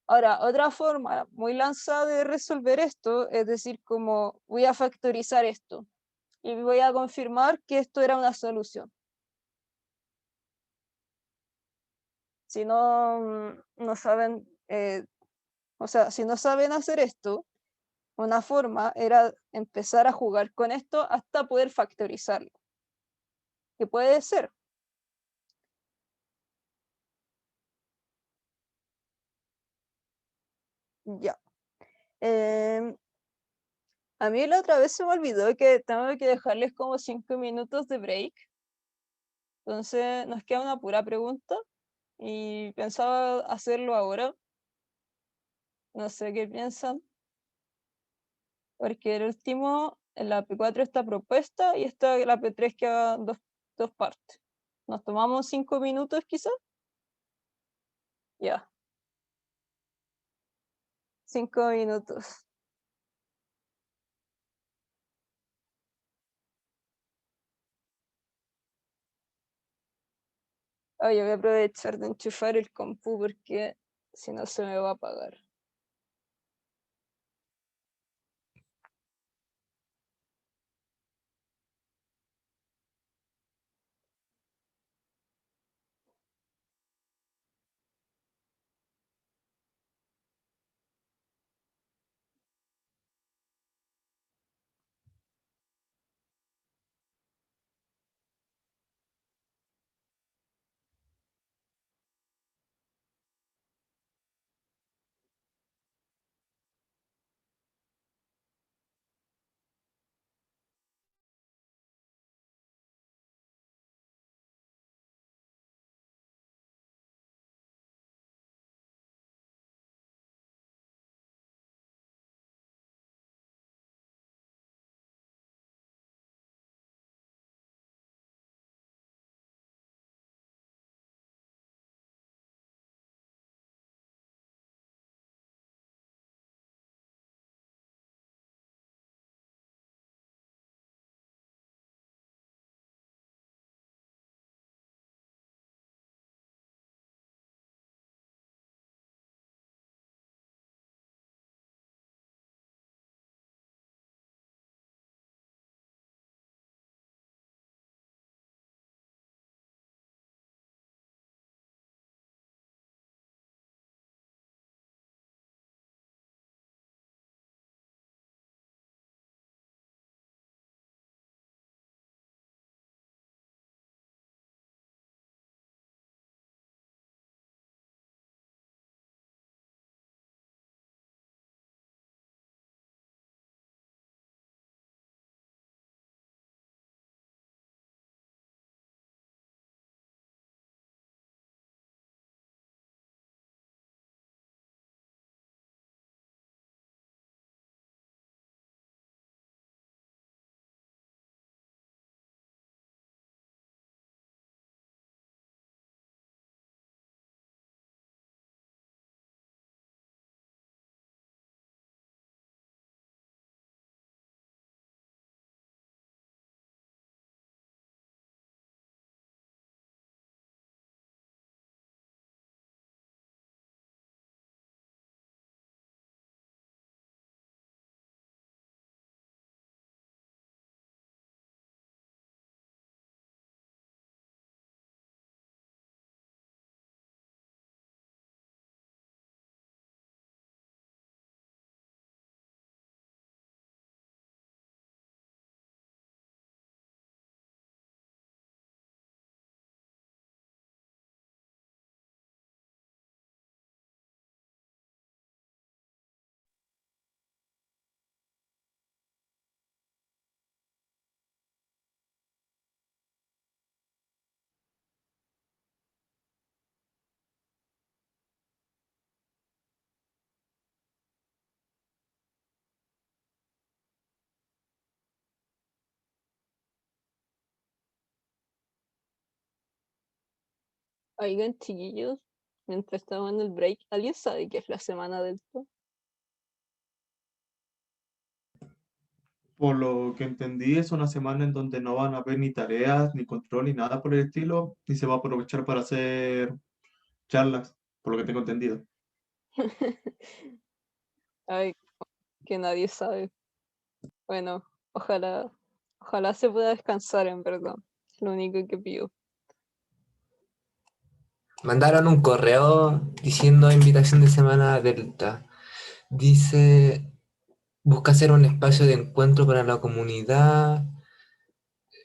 Ahora, otra forma muy lanzada de resolver esto es decir, como voy a factorizar esto y voy a confirmar que esto era una solución. Si no, no saben, o sea, si no saben hacer esto, una forma era empezar a jugar con esto hasta poder factorizarlo. Que puede ser. Ya. Em, a mí la otra vez se me olvidó que tengo que dejarles como 5 minutos de break. Entonces nos queda una pura pregunta y pensaba hacerlo ahora. No sé qué piensan, porque el último, en la P4 está propuesta y esta, la P3 queda dos partes. ¿Nos tomamos 5 minutos quizás? Ya, 5 minutos. Oye, voy a aprovechar de enchufar el compu porque si no se me va a apagar. Oigan, chiquillos, mientras estamos en el break, ¿alguien sabe qué es la semana del TO?
Por lo que entendí, es una semana en donde no van a haber ni tareas, ni control, ni nada por el estilo, y se va a aprovechar para hacer charlas, por lo que tengo entendido.
Ay, que nadie sabe. Bueno, ojalá se pueda descansar, en verdad. Es lo único que pido.
Mandaron un correo diciendo invitación de semana Delta. Dice, busca hacer un espacio de encuentro para la comunidad.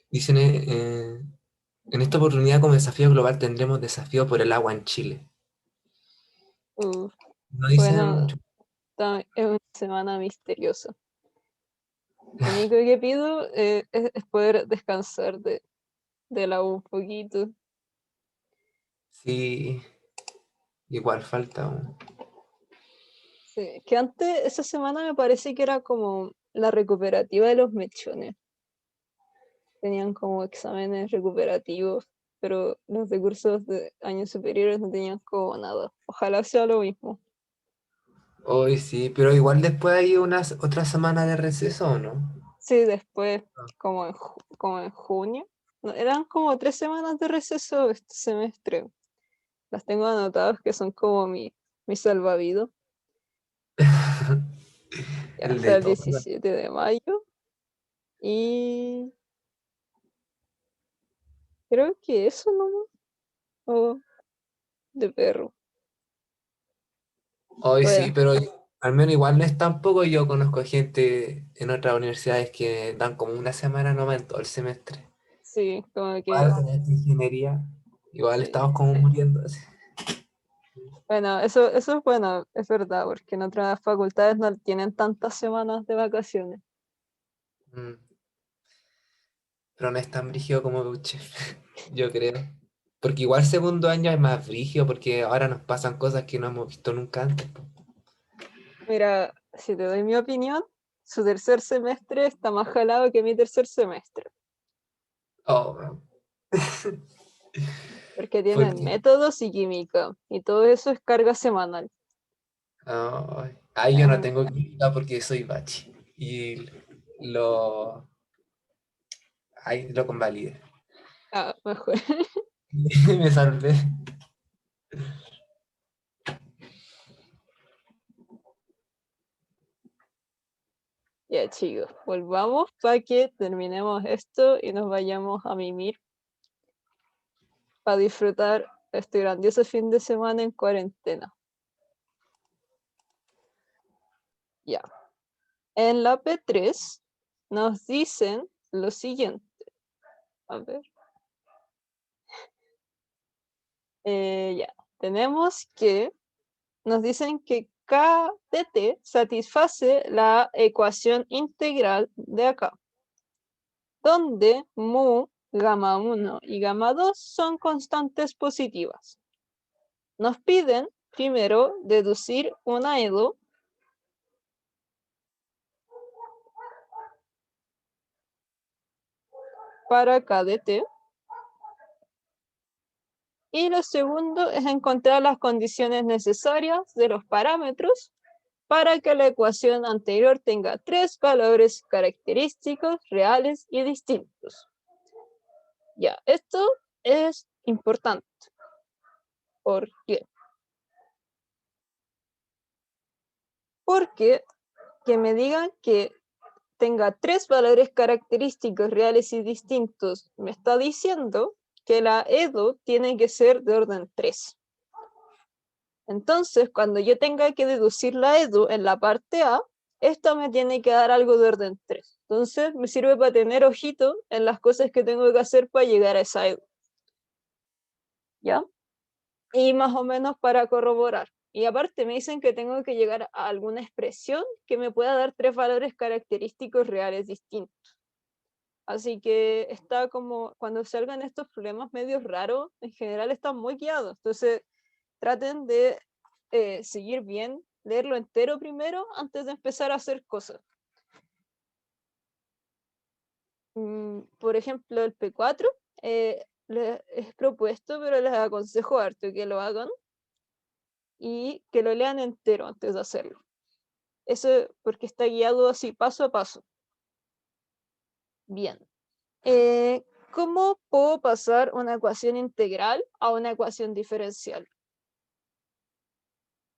Dicen, en esta oportunidad como desafío global tendremos desafío por el agua en Chile.
Uf,
No dicen
bueno,
mucho.
es una semana misteriosa. Lo único que pido es poder descansar de la U un poquito.
Sí, igual falta un...
Sí, que antes, esa semana me parece que era como la recuperativa de los mechones. Tenían como exámenes recuperativos, pero los de cursos de años superiores no tenían como nada. Ojalá sea lo mismo.
Hoy sí, pero igual después hay otra semana de receso, ¿o no?
Sí, después, como en junio, no, eran como 3 semanas de receso este semestre. Las tengo anotadas que son como mi salvavidas. Ya
El
hasta
de
el
todo.
17 de mayo. Y creo que eso nomás. O de perro.
Hoy sí,
Bueno,
pero al menos igual no es tampoco. Yo conozco gente en otras universidades que dan como una semana nomás en todo el semestre.
sí, como que
Igual en esta ingeniería, igual
sí.
estamos como muriendo así.
Bueno, eso es bueno, es verdad, porque en otras facultades no tienen tantas semanas de vacaciones.
Mm, Pero no es tan brígido como Buche, yo creo. Porque igual segundo año es más brígido porque ahora nos pasan cosas que no hemos visto nunca antes, po.
Mira, si te doy mi opinión, su tercer semestre está más jalado que mi tercer semestre,
Oh,
porque tienen
porque
métodos y química, y todo eso es carga semanal.
ay, yo no
Em,
tengo química porque soy bachi. Y lo, ay, lo convalidé.
Mejor.
Me salvé.
Ya, chicos, volvamos para que terminemos esto y nos vayamos a mimir para disfrutar este grandioso fin de semana en cuarentena. Ya. En la P3 nos dicen lo siguiente. A ver. Ya. Tenemos que, nos dicen que KDT satisface la ecuación integral de acá, donde mu, gamma 1 y gamma 2 son constantes positivas. Nos piden primero deducir una EDO para KDT. Y lo segundo es encontrar las condiciones necesarias de los parámetros para que la ecuación anterior tenga 3 valores característicos reales y distintos. Ya, esto es importante. ¿Por qué? Porque que me digan que tenga 3 valores característicos reales y distintos me está diciendo que la EDO tiene que ser de orden 3. Entonces, cuando yo tenga que deducir la EDU en la parte A, esta me tiene que dar algo de orden 3. Entonces, me sirve para tener ojito en las cosas que tengo que hacer para llegar a esa EDU. ¿Ya? Y más o menos para corroborar. Y aparte me dicen que tengo que llegar a alguna expresión que me pueda dar 3 valores característicos reales distintos. Así que está como, cuando salgan estos problemas medios raros, en general están muy guiados. Entonces, traten de seguir bien, leerlo entero primero antes de empezar a hacer cosas. Por ejemplo, el P4 les he propuesto, pero les aconsejo harto que lo hagan y que lo lean entero antes de hacerlo. Eso porque está guiado así paso a paso. Bien. ¿Cómo puedo pasar una ecuación integral a una ecuación diferencial?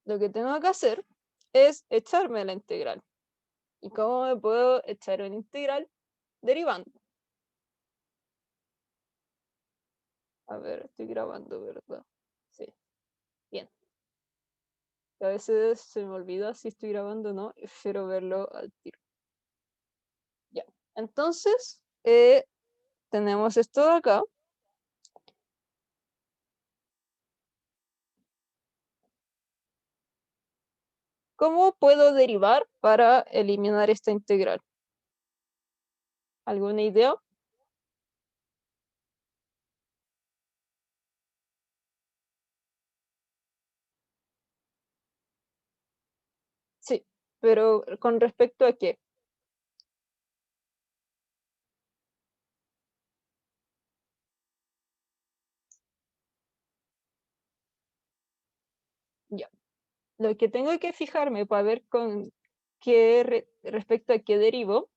Lo que tengo que hacer es echarme la integral. ¿Y cómo me puedo echar una integral? Derivando. A ver, estoy grabando, ¿verdad? Sí. Bien. A veces se me olvida si estoy grabando o no, y prefiero verlo al tiro. Ya. Entonces, tenemos esto de acá. ¿Cómo puedo derivar para eliminar esta integral? ¿Alguna idea? Sí, pero ¿con respecto a qué? Ya. Lo que tengo que fijarme para ver con qué respecto a qué derivo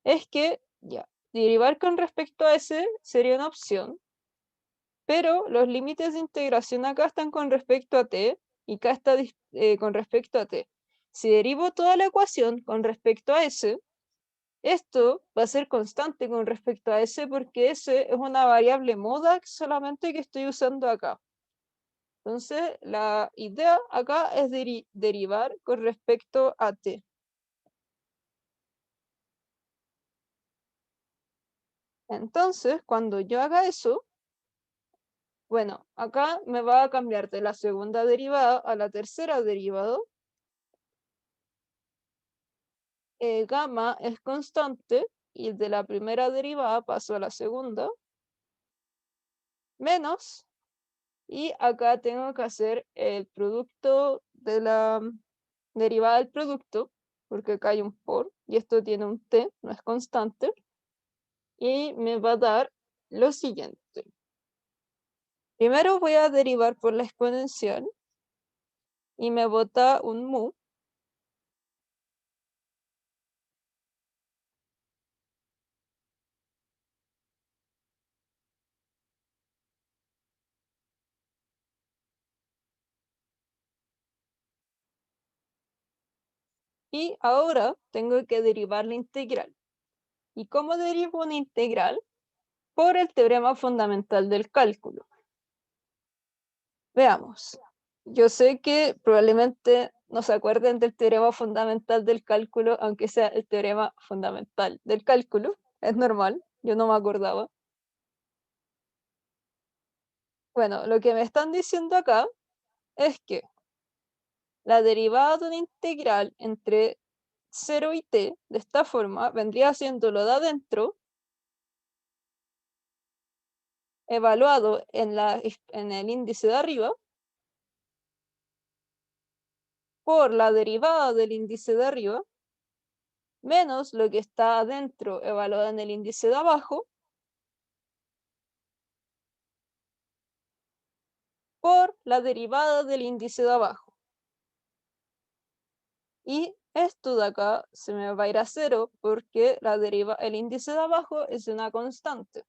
es que, ya, derivar con respecto a ese sería una opción, pero los límites de integración acá están con respecto a t y acá está con respecto a t. Si derivo toda la ecuación con respecto a s, esto va a ser constante con respecto a s porque s es una variable moda solamente que estoy usando acá. Entonces, la idea acá es derivar con respecto a t. Entonces, cuando yo haga eso, bueno, acá me va a cambiar de la segunda derivada a la tercera derivada. Gamma es constante y de la primera derivada paso a la segunda. Menos. Y acá tengo que hacer el producto de la derivada del producto, porque acá hay un por, y esto tiene un t, no es constante. Y me va a dar lo siguiente. Primero voy a derivar por la exponencial y me bota un mu. Y ahora tengo que derivar la integral. ¿Y cómo derivo una integral? Por el teorema fundamental del cálculo. Veamos. Yo sé que probablemente no se acuerden del teorema fundamental del cálculo, aunque sea el teorema fundamental del cálculo. Es normal, yo no me acordaba. Bueno, lo que me están diciendo acá es que la derivada de una integral entre 0 y t, de esta forma, vendría siendo lo de adentro, evaluado en el índice de arriba, por la derivada del índice de arriba, menos lo que está adentro, evaluado en el índice de abajo, por la derivada del índice de abajo. Y esto de acá se me va a ir a 0 porque el índice de abajo es una constante.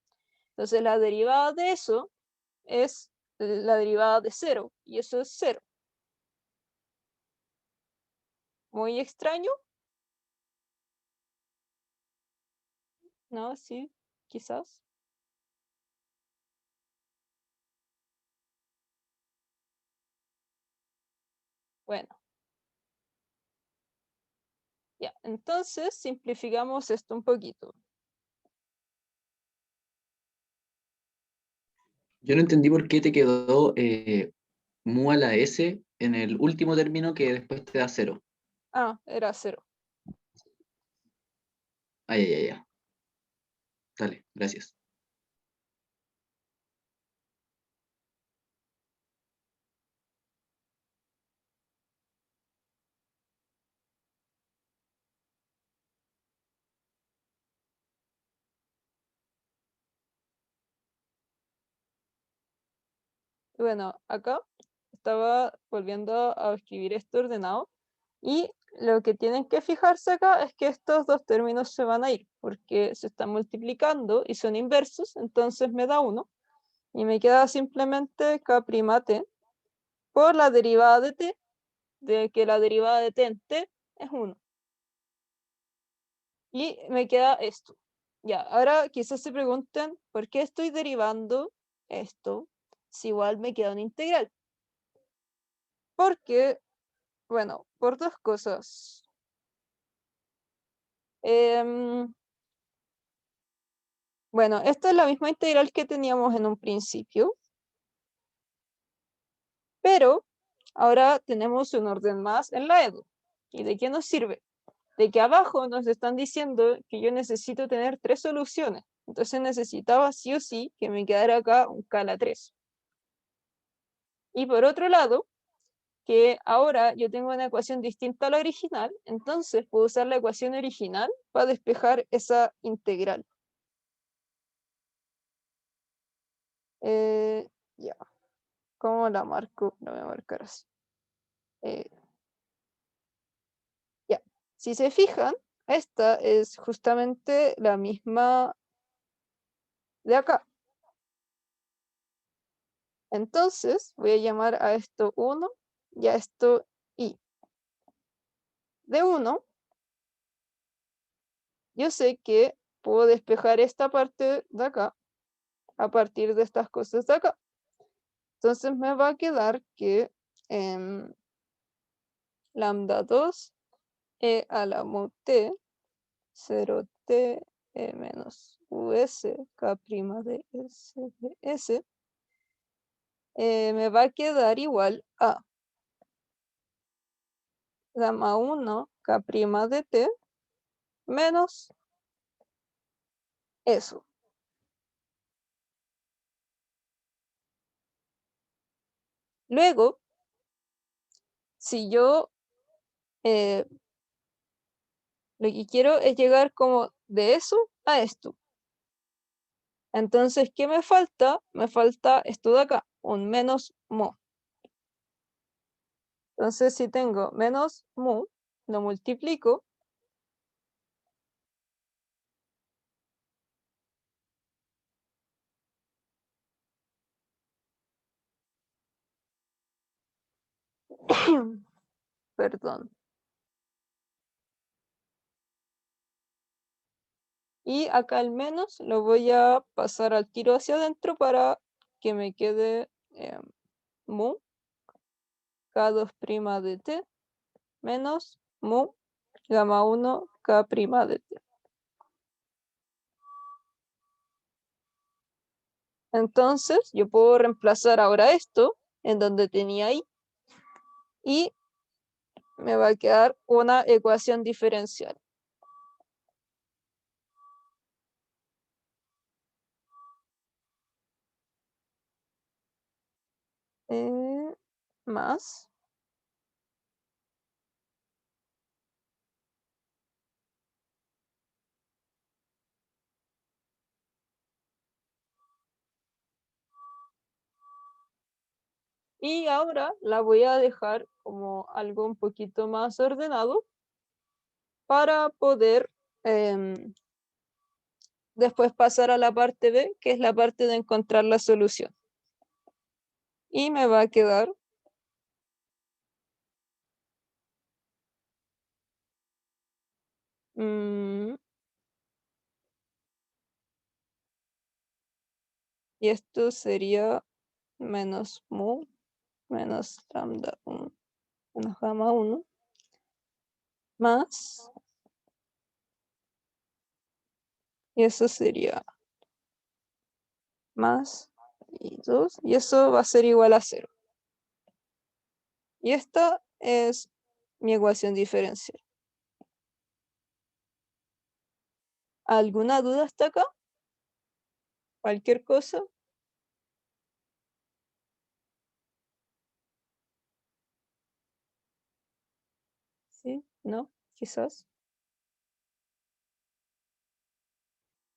Entonces la derivada de eso es la derivada de 0 y eso es 0. Muy extraño, ¿no? Sí, quizás. Bueno, ya, entonces simplificamos esto un poquito.
Yo no entendí por qué te quedó mu a la S en el último término que después te da 0.
Ah, era 0.
Ay, ay, ay, ay. Dale, gracias.
Bueno, acá estaba volviendo a escribir esto ordenado y lo que tienen que fijarse acá es que estos dos términos se van a ir porque se están multiplicando y son inversos, entonces me da 1 y me queda simplemente k' t por la derivada de t, de que la derivada de t en t es 1. Y me queda esto. Ya, ahora quizás se pregunten, ¿por qué estoy derivando esto si igual me queda una integral? Porque, bueno, por dos cosas. Bueno, esta es la misma integral que teníamos en un principio, pero ahora tenemos un orden más en la EDU. ¿Y de qué nos sirve? De que abajo nos están diciendo que yo necesito tener 3 soluciones. Entonces necesitaba sí o sí que me quedara acá un Cala 3. Y por otro lado, que ahora yo tengo una ecuación distinta a la original, entonces puedo usar la ecuación original para despejar esa integral. Ya. ¿Cómo la marco? La voy a marcar así. Ya. Si se fijan, esta es justamente la misma de acá. Entonces voy a llamar a esto 1 y a esto i. De 1, yo sé que puedo despejar esta parte de acá a partir de estas cosas de acá. Entonces me va a quedar que lambda 2 e a la mod t 0t menos us k' de s de s me va a quedar igual a gamma 1 k' de t menos eso. Luego, si yo lo que quiero es llegar como de eso a esto. Entonces, ¿qué me falta? Me falta esto de acá, un menos mu. Entonces, si tengo menos mu, lo multiplico. Perdón. Y acá al menos lo voy a pasar al tiro hacia adentro para que me quede mu k2' de t menos mu gamma 1 k' de t. Entonces yo puedo reemplazar ahora esto en donde tenía i y me va a quedar una ecuación diferencial. Más y ahora la voy a dejar como algo un poquito más ordenado para poder después pasar a la parte B, que es la parte de encontrar la solución. Y me va a quedar y esto sería menos mu menos lambda 1 menos gamma 1 más, y eso sería más y 2, y eso va a ser igual a 0. Y esta es mi ecuación diferencial. ¿Alguna duda hasta acá? ¿Cualquier cosa? ¿Sí? ¿No? Quizás.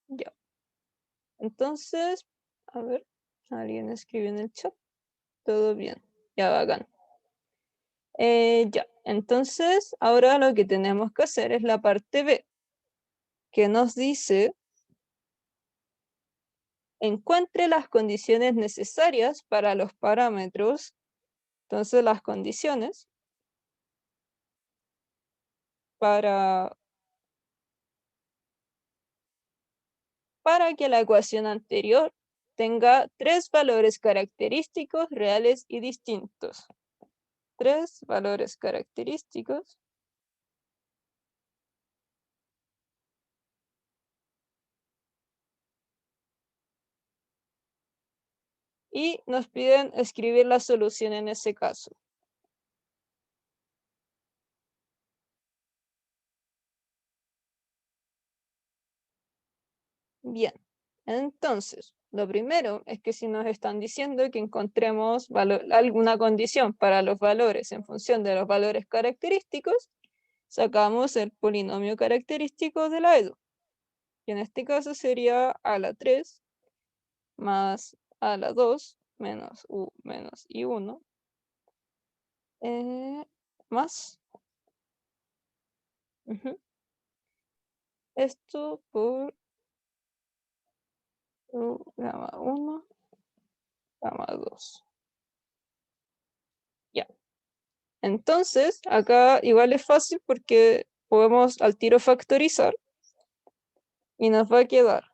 Ya. Entonces, a ver, alguien escribe en el chat. Todo bien. Ya, bacán. Ya, entonces ahora lo que tenemos que hacer es la parte B, que nos dice: encuentre las condiciones necesarias para los parámetros. Entonces las condiciones para que la ecuación anterior tenga 3 valores característicos reales y distintos. 3 valores característicos y nos piden escribir la solución en ese caso. Bien, entonces, lo primero es que si nos están diciendo que encontremos alguna condición para los valores en función de los valores característicos, sacamos el polinomio característico de la EDU. Y en este caso sería a la 3 más a la 2 menos u menos i1 más esto por gamma 1, gamma 2. Ya. Entonces, acá igual es fácil porque podemos al tiro factorizar y nos va a quedar.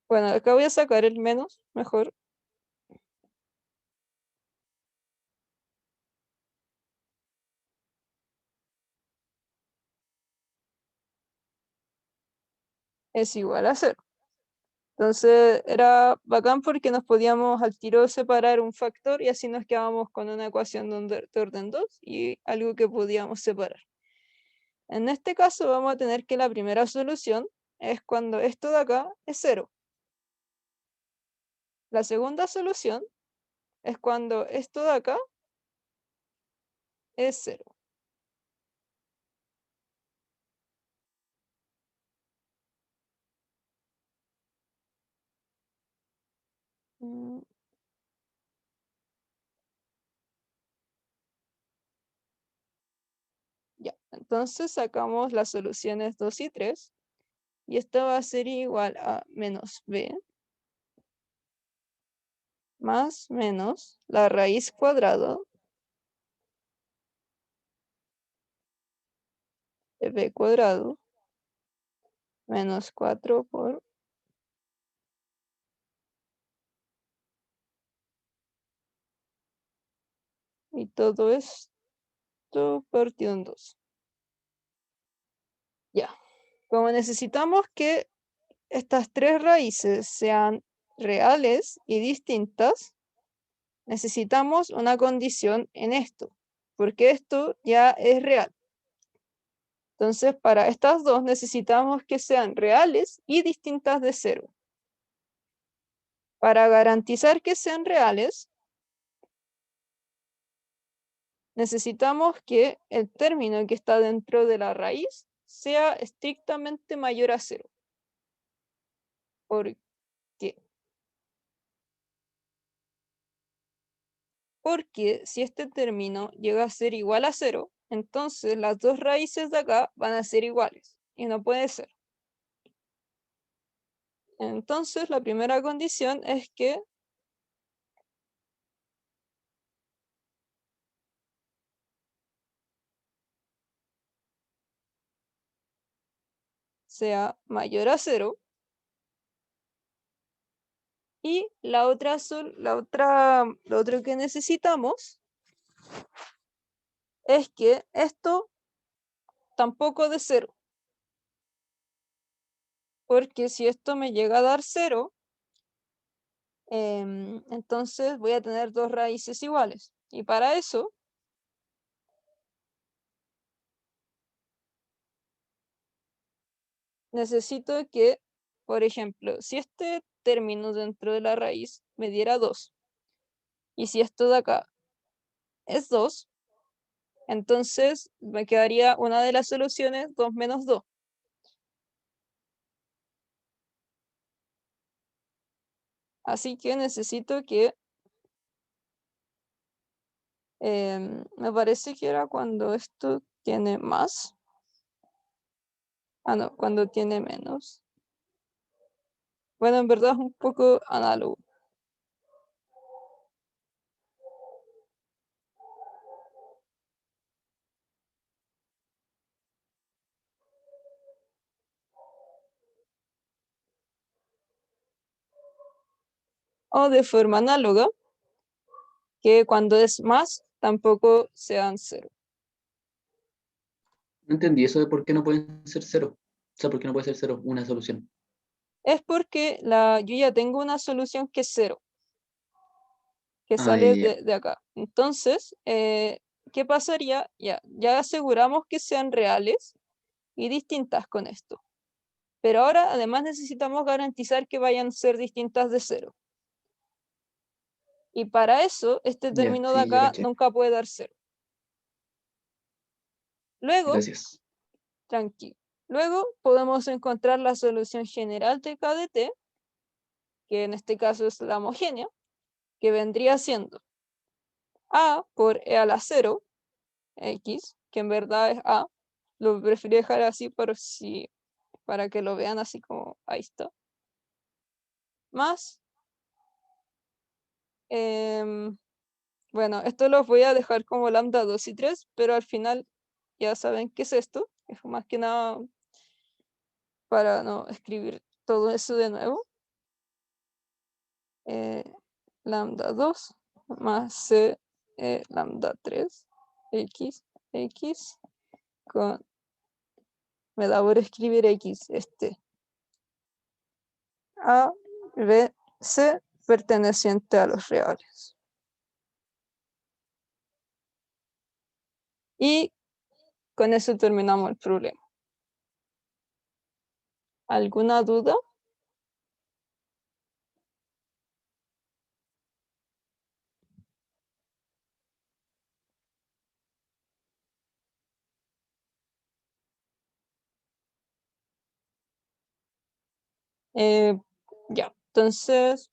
Bueno, acá voy a sacar el menos, mejor. Es igual a 0. Entonces era bacán porque nos podíamos al tiro separar un factor y así nos quedábamos con una ecuación de orden 2 y algo que podíamos separar. En este caso vamos a tener que la primera solución es cuando esto de acá es 0. La segunda solución es cuando esto de acá es 0. Ya, entonces sacamos las soluciones 2 y 3 y esto va a ser igual a menos b más menos la raíz cuadrada de b cuadrado menos 4 por y todo esto partido en 2. Ya, como necesitamos que estas 3 raíces sean reales y distintas, necesitamos una condición en esto, porque esto ya es real. Entonces, para estas dos necesitamos que sean reales y distintas de 0. Para garantizar que sean reales, necesitamos que el término que está dentro de la raíz sea estrictamente mayor a 0. ¿Por qué? Porque si este término llega a ser igual a 0, entonces las dos raíces de acá van a ser iguales, y no puede ser. Entonces, la primera condición es que sea mayor a 0. Y lo otro que necesitamos es que esto tampoco de 0. Porque si esto me llega a dar 0, entonces voy a tener dos raíces iguales. Y para eso necesito que, por ejemplo, si este término dentro de la raíz me diera 2, y si esto de acá es 2, entonces me quedaría una de las soluciones 2 menos 2. Así que necesito que... me parece que era cuando esto tiene más. Ah, no, cuando tiene menos. Bueno, en verdad es un poco análogo. O de forma análoga, que cuando es más, tampoco sean cero.
No entendí eso de por qué no pueden ser cero. O sea, por qué no puede ser cero una solución.
Es porque yo ya tengo una solución que es cero, que
Ah,
sale
ya, ya.
de acá. Entonces, ¿qué pasaría? Ya aseguramos que sean reales y distintas con esto. Pero ahora además necesitamos garantizar que vayan a ser distintas de cero. Y para eso, este
Ya,
término de
sí, ya
acá
caché.
nunca puede dar cero. Luego,
Gracias.
tranquilo. Luego podemos encontrar la solución general de KDT, que en este caso es la homogénea, que vendría siendo A por E a la 0, X, que en verdad es A. Lo prefiero dejar así para que lo vean así como ahí está. Más, bueno, esto los voy a dejar como lambda 2 y 3, pero al final ya saben qué es esto. Es más que nada para no escribir todo eso de nuevo. Lambda 2 más C lambda 3 X con... Me da por escribir X A, B, C perteneciente a los reales. Y con eso terminamos el problema. ¿Alguna duda? Ya, entonces